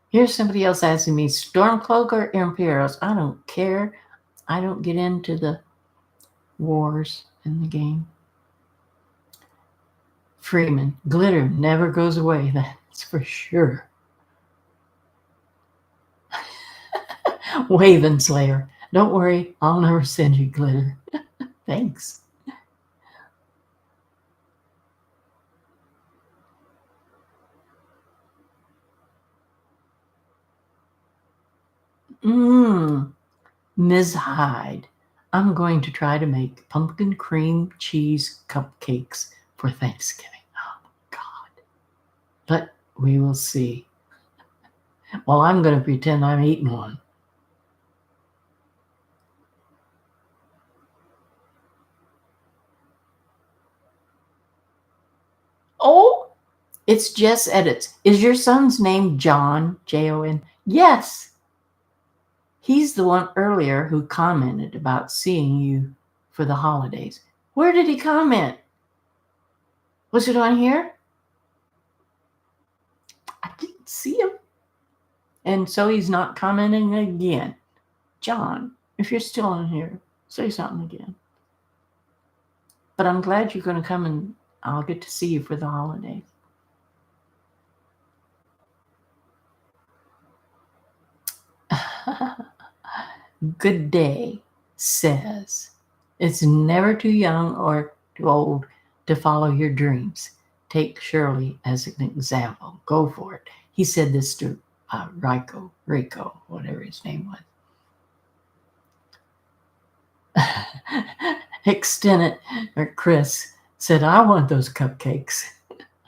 Here's somebody else asking me, Stormcloak or Imperials? I don't care. I don't get into the wars in the game. Freeman, glitter never goes away. That's for sure. Waven Slayer, don't worry. I'll never send you glitter. Thanks. Ms. Hyde, I'm going to try to make pumpkin cream cheese cupcakes for Thanksgiving. Oh, God. But we will see. Well, I'm going to pretend I'm eating one. Oh, it's Jess Edits. Is your son's name John? Jon? Yes. He's the one earlier who commented about seeing you for the holidays. Where did he comment? Was it on here? I didn't see him. And so he's not commenting again. John, if you're still on here, say something again. But I'm glad you're going to come and I'll get to see you for the holidays. Good Day says, it's never too young or too old to follow your dreams. Take Shirley as an example. Go for it. He said this to Rico, whatever his name was. Extend it, or Chris said, I want those cupcakes.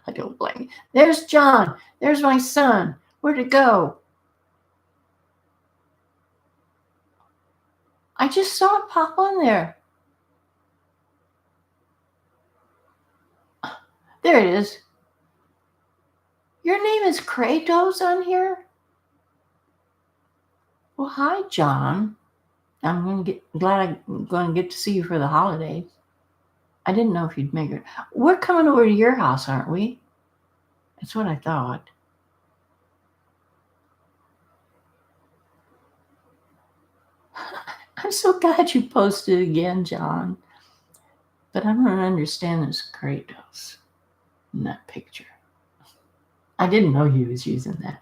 I don't blame you. There's John. There's my son. Where'd it go? I just saw it pop on there. There it is. Your name is Kratos on here? Well, hi, John. I'm glad I'm going to get to see you for the holidays. I didn't know if you'd make it. We're coming over to your house, aren't we? That's what I thought. I'm so glad you posted again, John. But I don't understand this Kratos in that picture. I didn't know he was using that.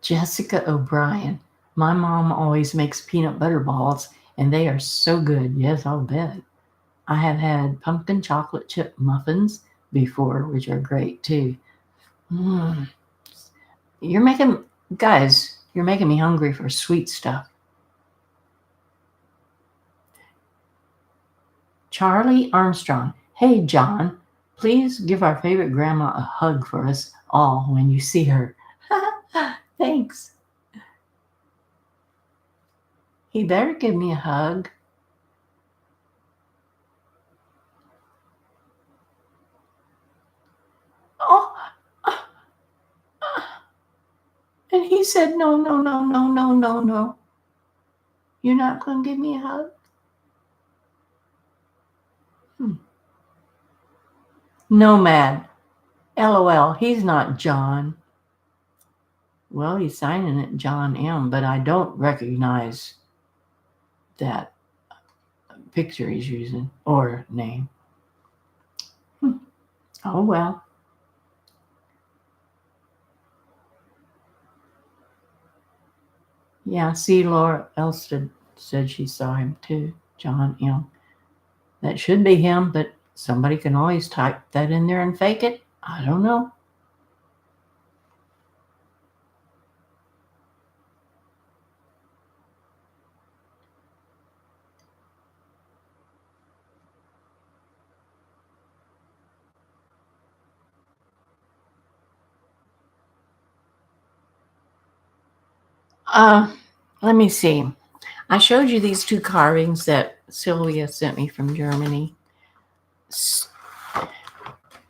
Jessica O'Brien. My mom always makes peanut butter balls, and they are so good. Yes, I'll bet. I have had pumpkin chocolate chip muffins before, which are great too. You're making me hungry for sweet stuff. Charlie Armstrong. Hey, John, Please give our favorite grandma a hug for us all when you see her. Thanks. He better give me a hug. Oh, and he said, no, no, no, no, no, no, no. You're not going to give me a hug? Hmm. Nomad. LOL. He's not John. Well, he's signing it John M., but I don't recognize that picture he's using or name. Oh, well. Yeah, see, Laura Elston said she saw him too. John M. That should be him, but somebody can always type that in there and fake it. I don't know. Uh, Let me see. I showed you these two carvings that Sylvia sent me from Germany.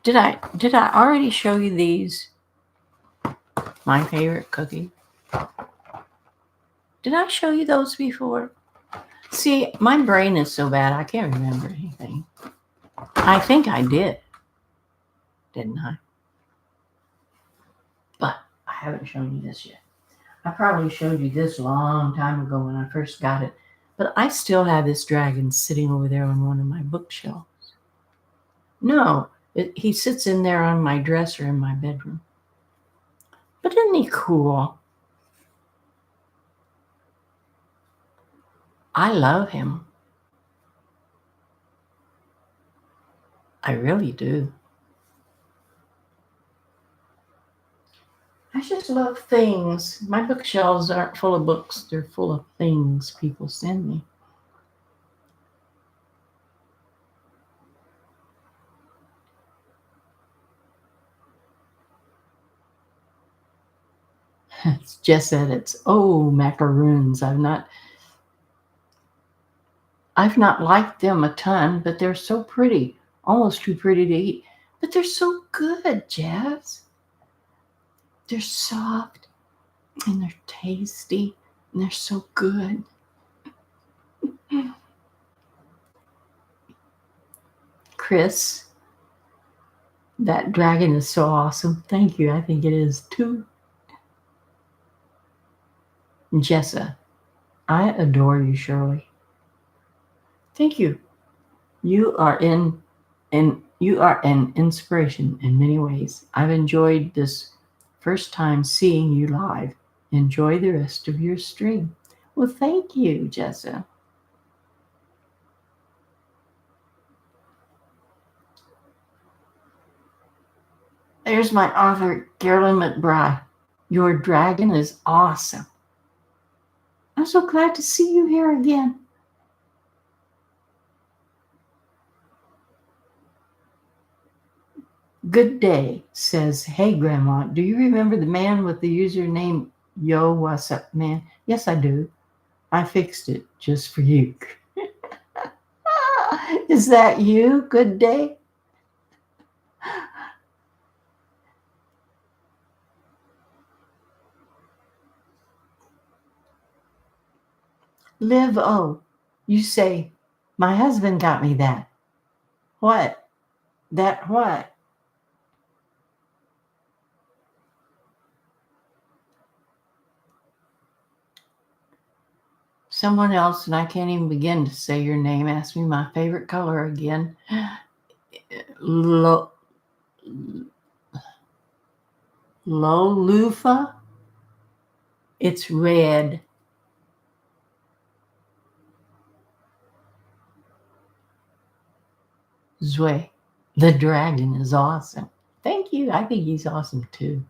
Did I already show you these? My favorite cookie. Did I show you those before? See, my brain is so bad I can't remember anything. I think I did, didn't I? But I haven't shown you this yet. I probably showed you this a long time ago when I first got it. But I still have this dragon sitting over there on one of my bookshelves. No, he sits in there on my dresser in my bedroom. But isn't he cool? I love him. I really do. I just love things. My bookshelves aren't full of books, they're full of things people send me. It's just that it's macaroons. I've not liked them a ton, but they're so pretty. Almost too pretty to eat. But they're so good, Jazz. They're soft and they're tasty and they're so good. Chris, that dragon is so awesome. Thank you. I think it is too. Jessa, I adore you, Shirley. Thank you. You are you are an inspiration in many ways. I've enjoyed this first time seeing you live. Enjoy the rest of your stream. Well, thank you, Jessa. There's my author, Carolyn McBride. Your dragon is awesome. I'm so glad to see you here again. Good day says, hey, Grandma, do you remember the man with the username Yo, what's up, man? Yes, I do. I fixed it just for you. Is that you? Good day. Live O. You say, my husband got me that. What? That what? Someone else, and I can't even begin to say your name, asked me my favorite color again. Lo, Lolufa? It's red. Zue. The dragon is awesome. Thank you. I think he's awesome too.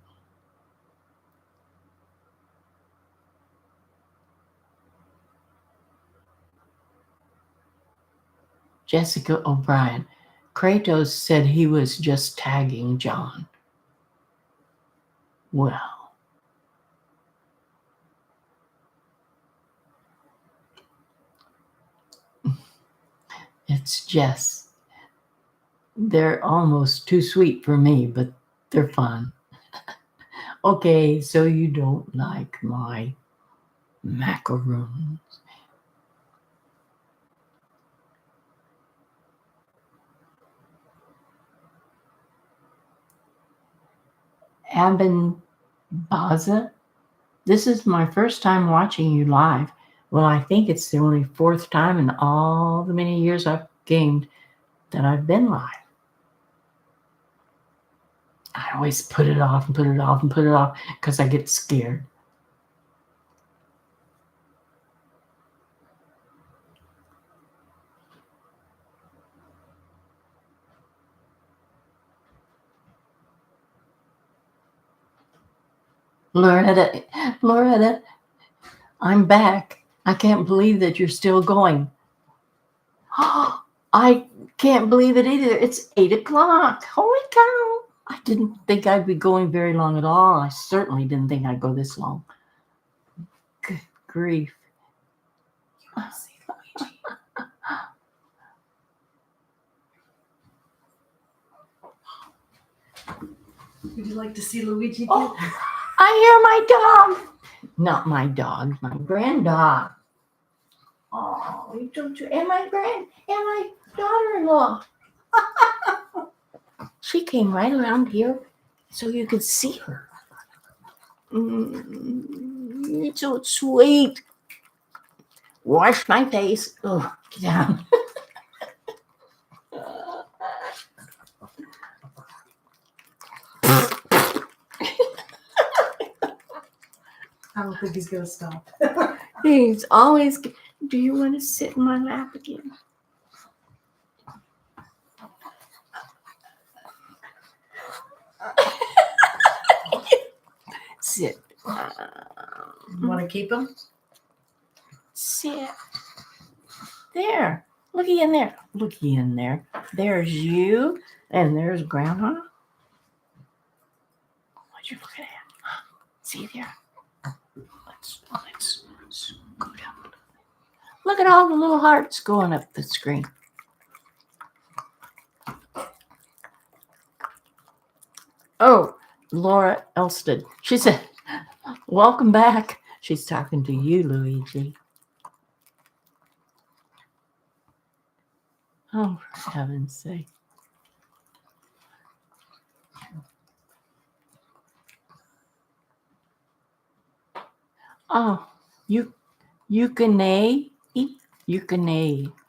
Jessica O'Brien. Kratos said he was just tagging John. Well, it's just, they're almost too sweet for me, but they're fun. Okay, so you don't like my macaroons. Abin Baza, this is my first time watching you live. Well, I think it's the only fourth time in all the many years I've gamed that I've been live. I always put it off and put it off and put it off because I get scared. Loretta, I'm back. I can't believe that you're still going. I can't believe it either. It's 8 o'clock. Holy cow. I didn't think I'd be going very long at all. I certainly didn't think I'd go this long. Good grief. Would you like to see Luigi again? Oh, I hear my dog. Not my dog, my granddog. Oh, you don't you? And my daughter-in-law. She came right around here so you could see her. It's so sweet. Wash my face. Oh, get down. I don't think he's gonna stop. He's always. Do you want to sit in my lap again? Sit. You want to keep him? Sit. There. Looky in there. Looky in there. There's you, and there's Grandma. What you looking at? See there? Let's go down. Look at all the little hearts going up the screen. Oh, Laura Elston. She said, welcome back. She's talking to you, Luigi. Oh, for heaven's sake. Oh, Yukane.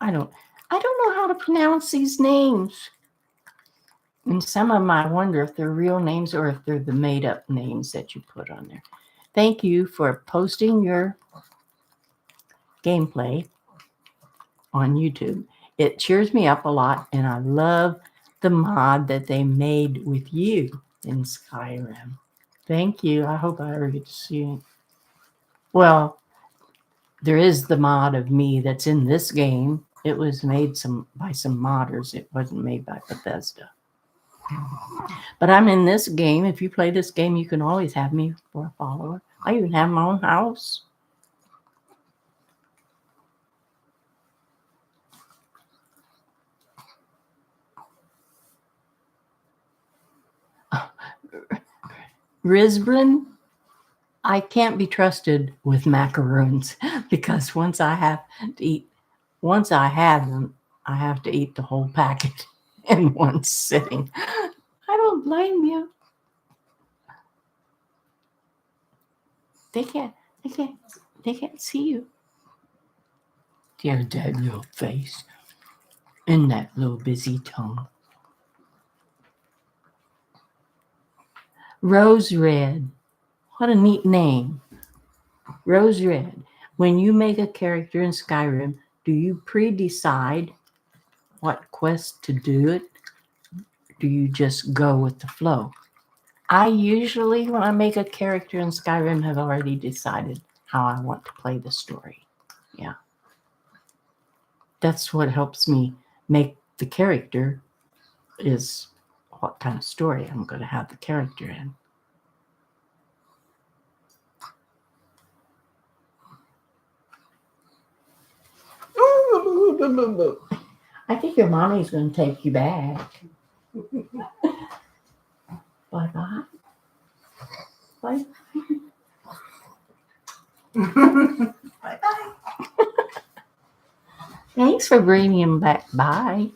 I don't know how to pronounce these names. And some of them I wonder if they're real names or if they're the made up names that you put on there. Thank you for posting your gameplay on YouTube. It cheers me up a lot, and I love the mod that they made with you in Skyrim. Thank you. I hope I ever get to see it. Well, there is the mod of me that's in this game. It was made by some modders. It wasn't made by Bethesda. But I'm in this game. If you play this game, you can always have me for a follower. I even have my own house. Risbrin, I can't be trusted with macaroons because once I have them, I have to eat the whole packet in one sitting. I don't blame you. They can't see you. There's that little face and that little busy tongue. Rose Red. What a neat name. Rose Red. When you make a character in Skyrim, do you pre-decide what quest to do it? Do you just go with the flow? I usually, when I make a character in Skyrim, have already decided how I want to play the story. Yeah. That's what helps me make the character is what kind of story I'm going to have the character in. I think your mommy's going to take you back. Bye-bye. Bye. Bye-bye. Thanks for bringing him back. Bye.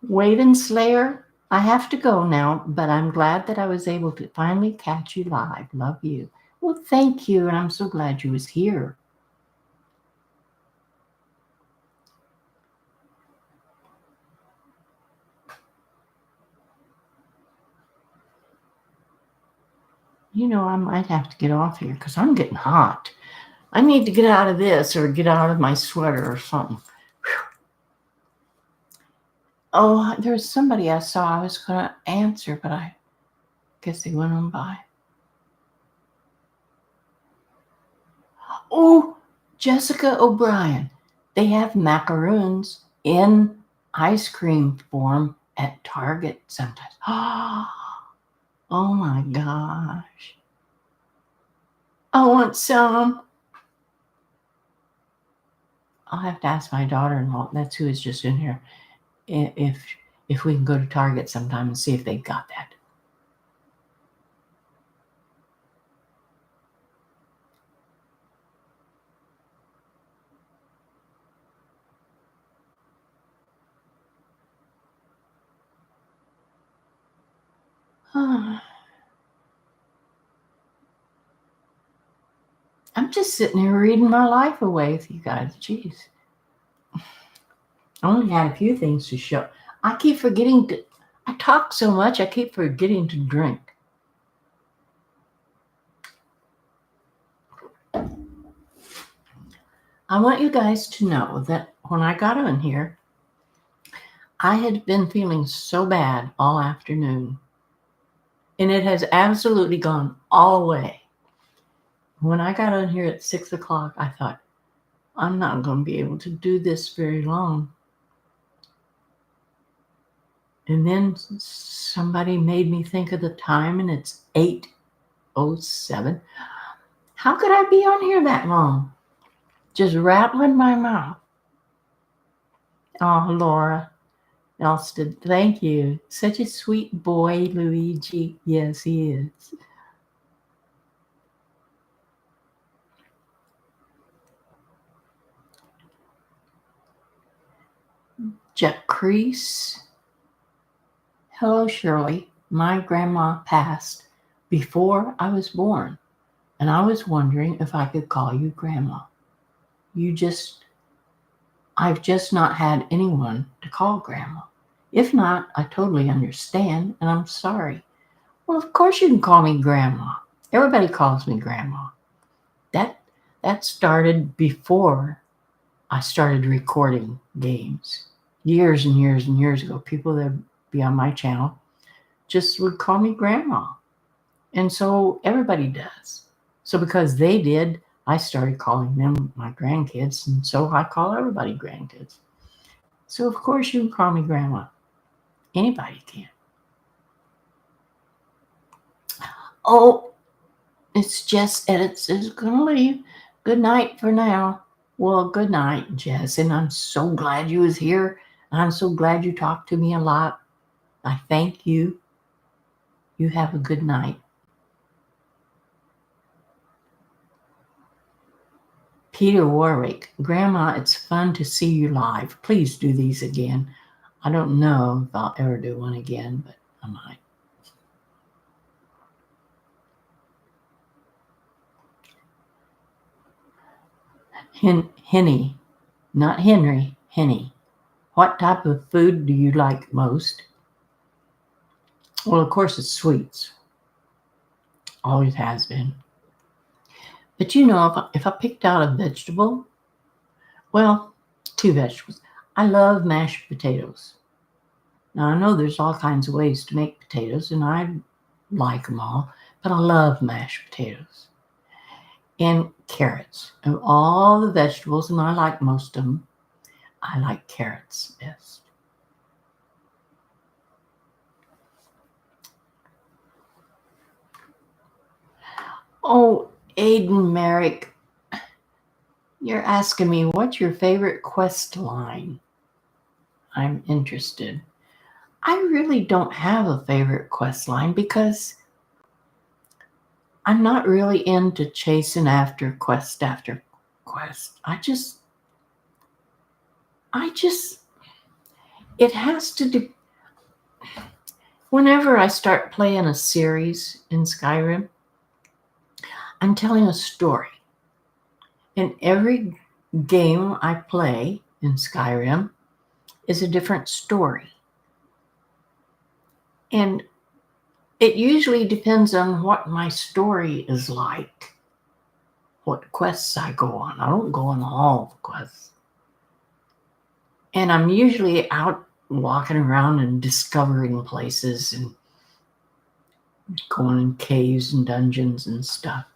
Waven Slayer, I have to go now, but I'm glad that I was able to finally catch you live. Love you. Well, thank you, and I'm so glad you was here. You know, I might have to get off here because I'm getting hot. I need to get out of this or get out of my sweater or something. Whew. Oh, there's somebody I saw I was going to answer, but I guess they went on by. Oh, Jessica O'Brien. They have macaroons in ice cream form at Target sometimes. Oh my gosh. I want some. I'll have to ask my daughter-in-law, that's who is just in here, if we can go to Target sometime and see if they've got that. I'm just sitting here reading my life away with you guys. Jeez. I only had a few things to show. I keep forgetting to, I talk so much, I keep forgetting to drink. I want you guys to know that when I got on here, I had been feeling so bad all afternoon. And it has absolutely gone all away. When I got on here at 6 o'clock, I thought, I'm not going to be able to do this very long. And then somebody made me think of the time, and it's 8:07. How could I be on here that long? Just rattling my mouth. Oh, Laura Elston, thank you. Such a sweet boy, Luigi. Yes, he is. Jack Crease. Hello, Shirley. My grandma passed before I was born, and I was wondering if I could call you Grandma. I've just not had anyone to call Grandma. If not, I totally understand, and I'm sorry. Well, of course you can call me Grandma. Everybody calls me Grandma. That started before I started recording games. Years and years and years ago, people that would be on my channel just would call me Grandma. And so everybody does. So because they did, I started calling them my grandkids, and so I call everybody grandkids. So of course you can call me Grandma. Anybody can. Oh, it's Jess Edits is going to leave. Good night for now. Well, good night, Jess. And I'm so glad you was here. I'm so glad you talked to me a lot. I thank you. You have a good night. Peter Warwick, Grandma, it's fun to see you live. Please do these again. I don't know if I'll ever do one again, but I might. Henny, not Henry, Henny. What type of food do you like most? Well, of course, it's sweets. Always has been. But you know, if I picked out a vegetable, well, two vegetables. I love mashed potatoes. Now, I know there's all kinds of ways to make potatoes, and I like them all, but I love mashed potatoes. and carrots. Of all the vegetables, and I like most of them, I like carrots best. Oh, Aiden Merrick, you're asking me what's your favorite quest line? I'm interested. I really don't have a favorite quest line because I'm not really into chasing after quest after quest. It has to do. Whenever I start playing a series in Skyrim, I'm telling a story. And every game I play in Skyrim is a different story. And it usually depends on what my story is like, what quests I go on. I don't go on all the quests. And I'm usually out walking around and discovering places and going in caves and dungeons and stuff.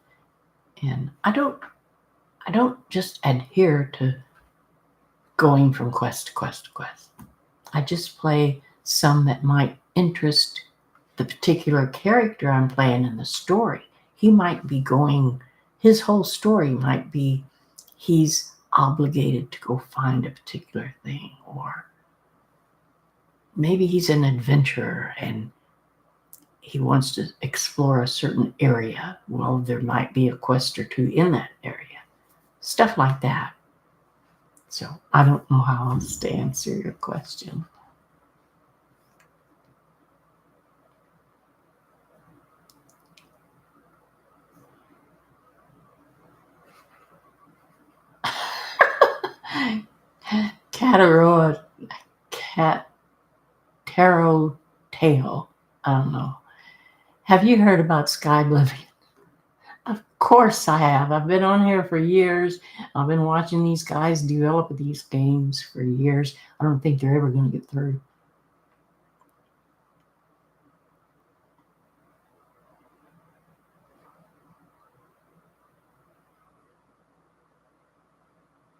And I don't just adhere to going from quest to quest to quest. I just play some that might interest the particular character I'm playing in the story. He might be going, his whole story might be he's obligated to go find a particular thing, or maybe he's an adventurer and he wants to explore a certain area. Well, there might be a quest or two in that area. Stuff like that. So I don't know how else to answer your question. Catarrot, cat, tarot tail. I don't know. Have you heard about Sky Oblivion? Of course I have. I've been on here for years. I've been watching these guys develop these games for years. I don't think they're ever going to get through.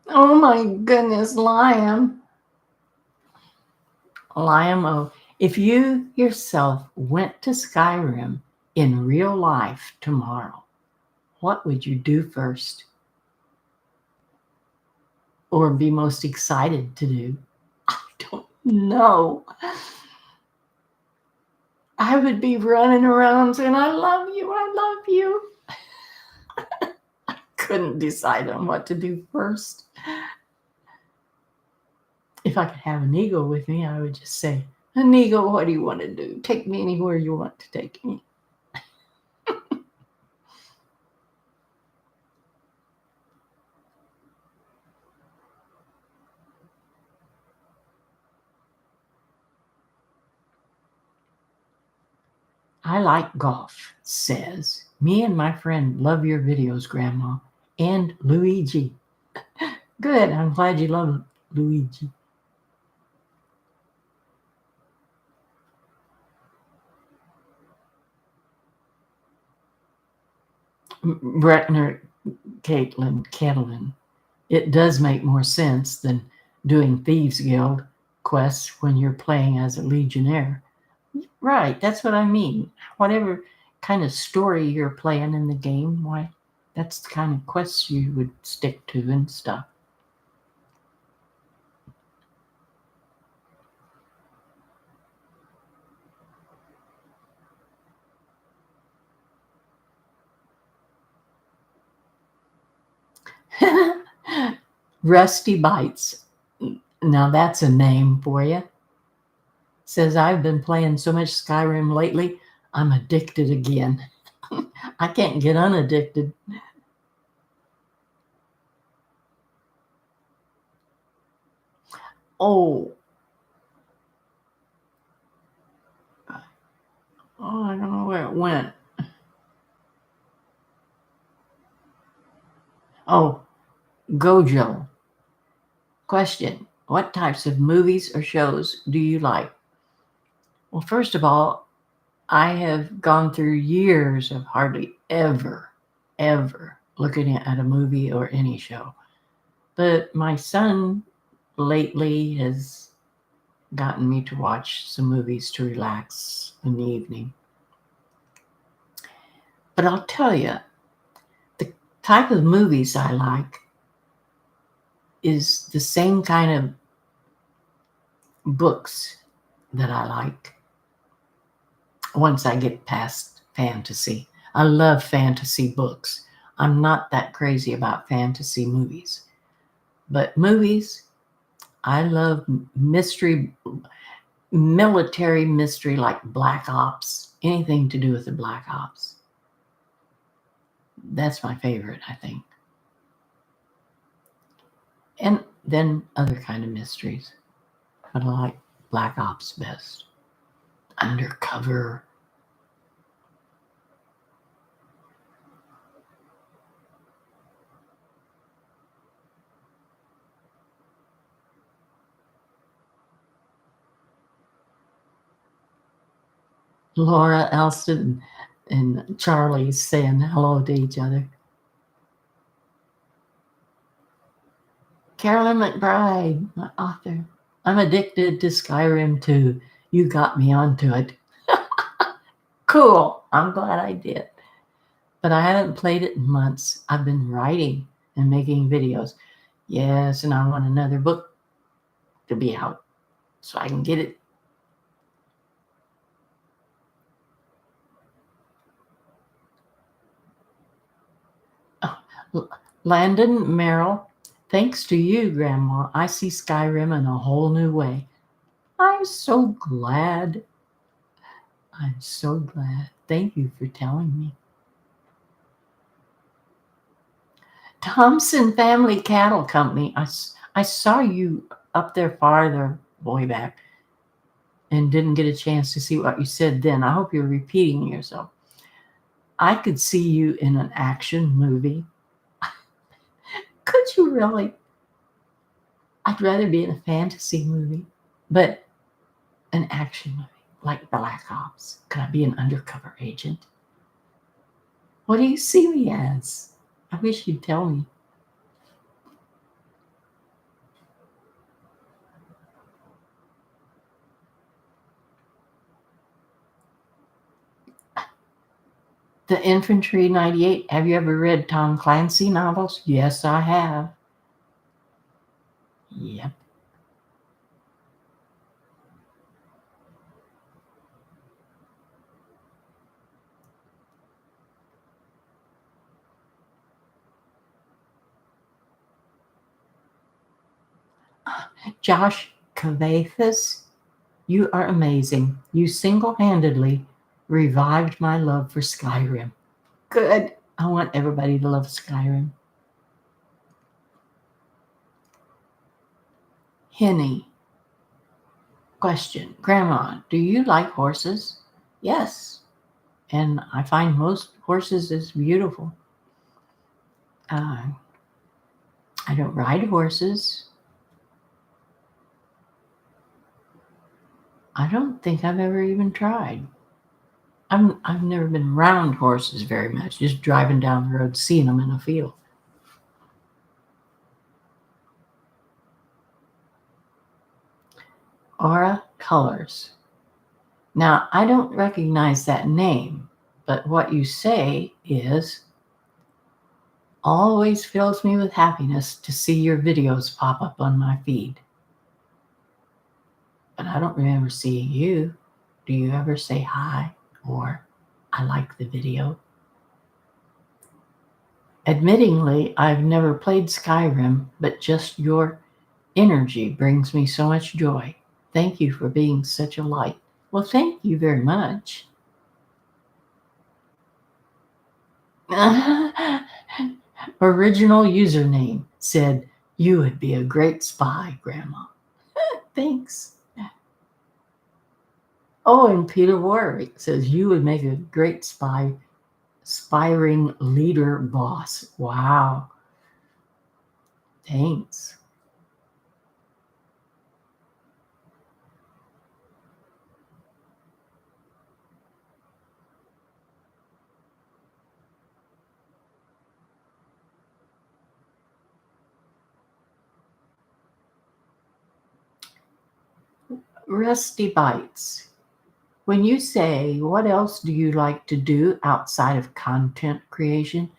Oh my goodness, Liam. Liam, if you yourself went to Skyrim in real life tomorrow, what would you do first? Or be most excited to do? I don't know. I would be running around saying, I love you, I love you. I couldn't decide on what to do first. If I could have an eagle with me, I would just say, an eagle, what do you want to do? Take me anywhere you want to take me. I like golf, says, me and my friend love your videos, Grandma, and Luigi. Good, I'm glad you love Luigi. Breckner, Caitlin, it does make more sense than doing Thieves Guild quests when you're playing as a Legionnaire. Right, that's what I mean. Whatever kind of story you're playing in the game, why, that's the kind of quests you would stick to and stuff. Rusty Bites. Now that's a name for you. Says, I've been playing so much Skyrim lately, I'm addicted again. I can't get unaddicted. Oh, I don't know where it went. Oh, Gojo. Question, what types of movies or shows do you like? Well, first of all, I have gone through years of hardly ever looking at a movie or any show. But my son lately has gotten me to watch some movies to relax in the evening. But I'll tell you, the type of movies I like is the same kind of books that I like once I get past fantasy. I love fantasy books. I'm not that crazy about fantasy movies. But movies, I love mystery, military mystery like Black Ops, anything to do with the Black Ops. That's my favorite, I think. And then other kind of mysteries. But I like Black Ops best. Undercover. Laura, Elston, and Charlie saying hello to each other. Carolyn McBride, my author. I'm addicted to Skyrim too. You got me onto it. Cool. I'm glad I did. But I haven't played it in months. I've been writing and making videos. Yes, and I want another book to be out so I can get it. Oh, Landon Merrill, thanks to you, Grandma, I see Skyrim in a whole new way. I'm so glad. I'm so glad. Thank you for telling me. Thompson Family Cattle Company. I saw you up there farther way back and didn't get a chance to see what you said then. I hope you're repeating yourself. I could see you in an action movie. Could you really? I'd rather be in a fantasy movie, but an action movie like Black Ops. Could I be an undercover agent? What do you see me as? I wish you'd tell me. The Infantry 98. Have you ever read Tom Clancy novels? Yes, I have. Yep. Josh Cavathas, you are amazing. You single-handedly revived my love for Skyrim. Good. I want everybody to love Skyrim. Henny. Question. Grandma, do you like horses? Yes. And I find most horses is beautiful. I don't ride horses. I don't think I've ever even tried. I've never been around horses very much, just driving down the road, seeing them in a field. Aura Colors. Now, I don't recognize that name, but what you say is always fills me with happiness to see your videos pop up on my feed. But I don't remember seeing you. Do you ever say hi or I like the video? Admittingly, I've never played Skyrim, but just your energy brings me so much joy. Thank you for being such a light. Well, thank you very much. Original username said, you would be a great spy, Grandma. Thanks. Oh, and Peter Warwick says, you would make a great aspiring leader boss. Wow. Thanks. Rusty Bites. When you say, what else do you like to do outside of content creation?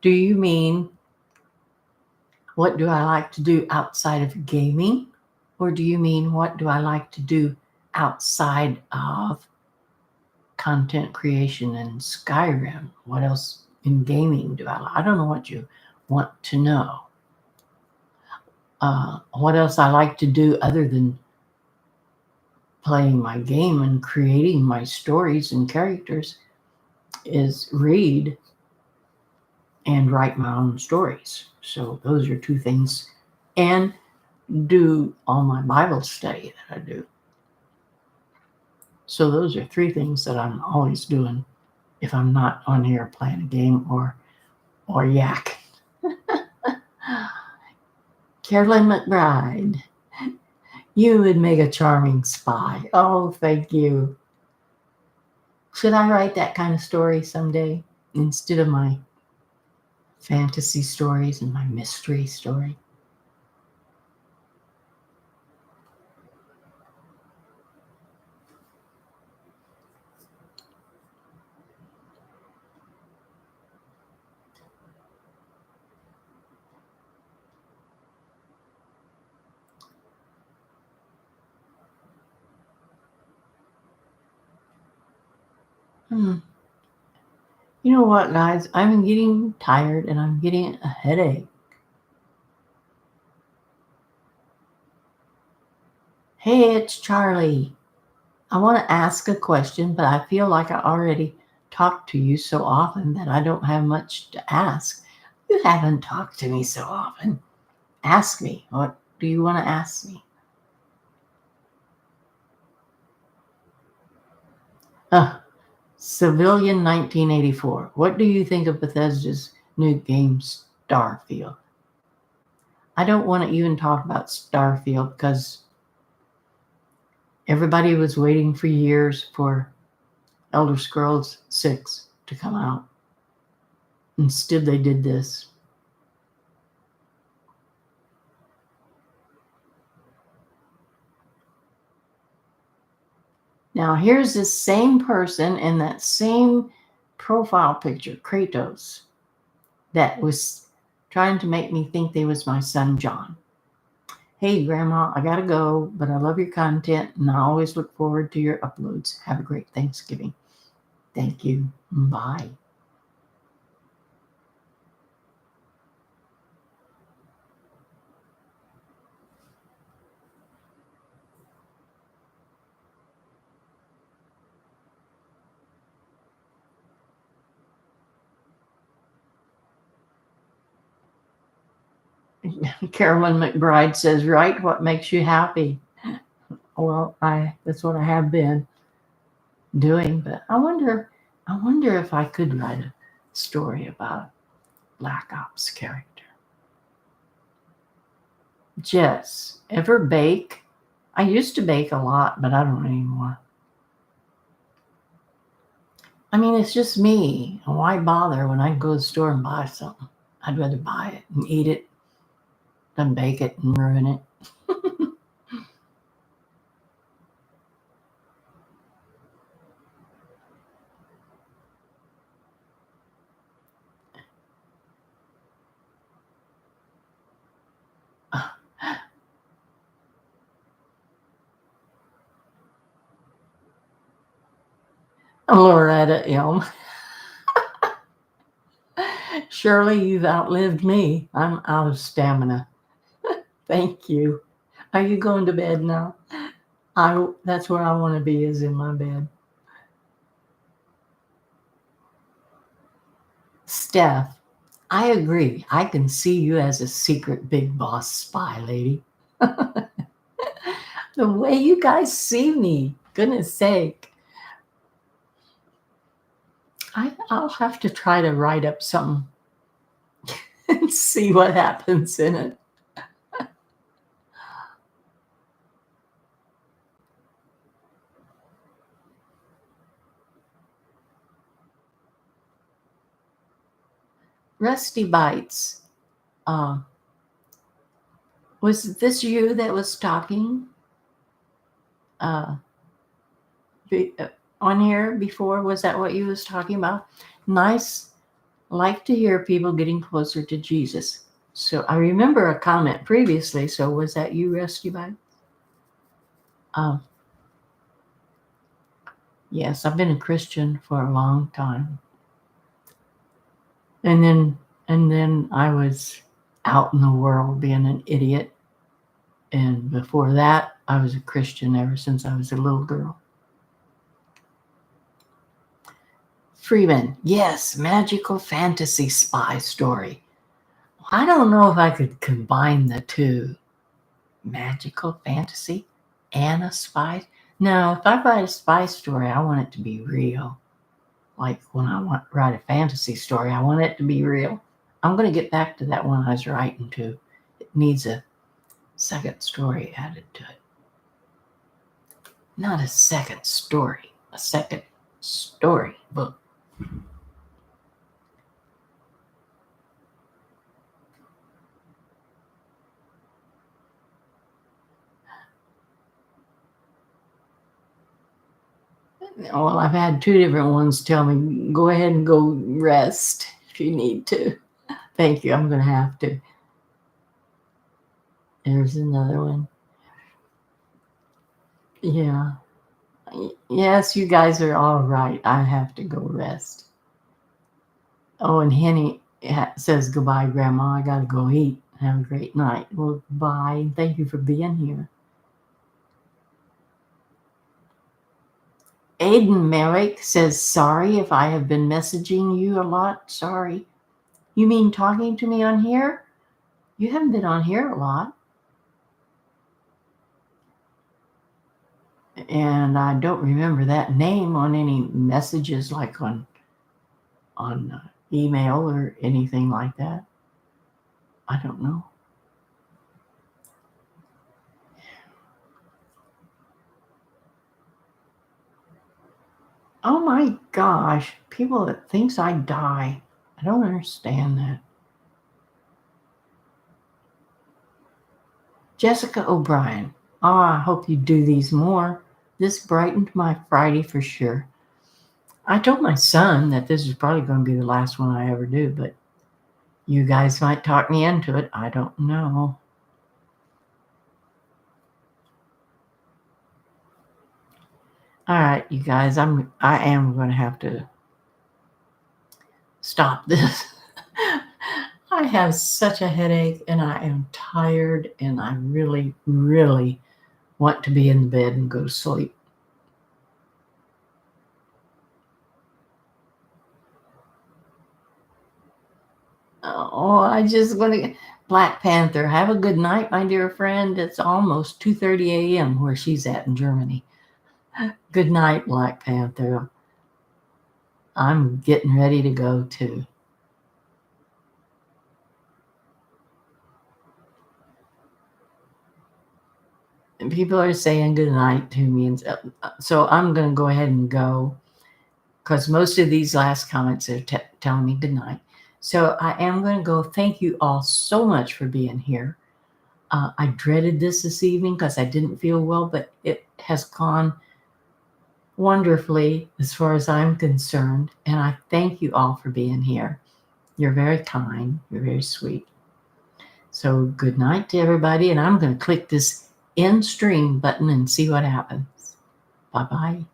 Do you mean, what do I like to do outside of gaming? Or do you mean, what do I like to do outside of content creation and Skyrim? What else in gaming do I like? I don't know what you want to know. What else I like to do other than playing my game and creating my stories and characters is read and write my own stories. So those are two things. And do all my Bible study that I do. So those are three things that I'm always doing if I'm not on here playing a game or yak. Carolyn McBride, you would make a charming spy. Oh, thank you. Should I write that kind of story someday instead of my fantasy stories and my mystery story? You know what, guys? I'm getting tired and I'm getting a headache. Hey, it's Charlie. I want to ask a question, but I feel like I already talked to you so often that I don't have much to ask. You haven't talked to me so often. Ask me. What do you want to ask me? Civilian 1984. What do you think of Bethesda's new game Starfield? I don't want to even talk about Starfield because everybody was waiting for years for Elder Scrolls 6 to come out. Instead, they did this. Now, here's this same person in that same profile picture, Kratos, that was trying to make me think they was my son, John. Hey, Grandma, I gotta go, but I love your content and I always look forward to your uploads. Have a great Thanksgiving. Thank you. Bye. Carolyn McBride says, write what makes you happy. Well, that's what I have been doing, but I wonder if I could write a story about Black Ops character. Jess, ever bake? I used to bake a lot, but I don't anymore. I mean, it's just me. Why bother when I can go to the store and buy something? I'd rather buy it and eat it than bake it and ruin it. Loretta Elm. Shirley, you've outlived me. I'm out of stamina. Thank you. Are you going to bed now? That's where I want to be, is in my bed. Steph, I agree. I can see you as a secret big boss spy lady. The way you guys see me, goodness sake. I'll have to try to write up something and see what happens in it. Rusty Bites. Was this you that was talking? uh, on here before? Was that what you was talking about? Nice. Like to hear people getting closer to Jesus. So I remember a comment previously. So was that you, Rescue Bag? Yes, I've been a Christian for a long time. And then I was out in the world being an idiot. And before that, I was a Christian ever since I was a little girl. Freeman, yes, magical fantasy spy story. I don't know if I could combine the two. Magical fantasy and a spy. Now, if I write a spy story, I want it to be real. Like when I write a fantasy story, I want it to be real. I'm going to get back to that one I was writing to. It needs a second story added to it. Not a second story, a second story book. Well, I've had two different ones tell me, go ahead and go rest if you need to. Thank you. I'm going to have to. There's another one. Yeah. Yes, you guys are all right. I have to go rest. Oh, and Henny says goodbye, Grandma. I got to go eat. Have a great night. Well, bye. Thank you for being here. Aiden Merrick says, sorry if I have been messaging you a lot. Sorry. You mean talking to me on here? You haven't been on here a lot. And I don't remember that name on any messages like on email or anything like that. I don't know. Oh my gosh, people that thinks I die. I don't understand that. Jessica O'Brien. Oh, I hope you do these more. This brightened my Friday for sure. I told my son that this is probably going to be the last one I ever do, but you guys might talk me into it. I don't know. All right, you guys, I am going to have to stop this. I have such a headache and I am tired and I really, really want to be in the bed and go to sleep. Oh, I just want to. Black Panther, have a good night, my dear friend. It's almost 2:30 a.m. where she's at in Germany. Good night, Black Panther. I'm getting ready to go too. And people are saying good night to me, and so I'm going to go ahead and go because most of these last comments are telling me good night. So I am going to go. Thank you all so much for being here. I dreaded this evening because I didn't feel well, but it has gone wonderfully as far as I'm concerned. And I thank you all for being here. You're very kind. You're very sweet. So good night to everybody. And I'm going to click this end stream button and see what happens. Bye-bye.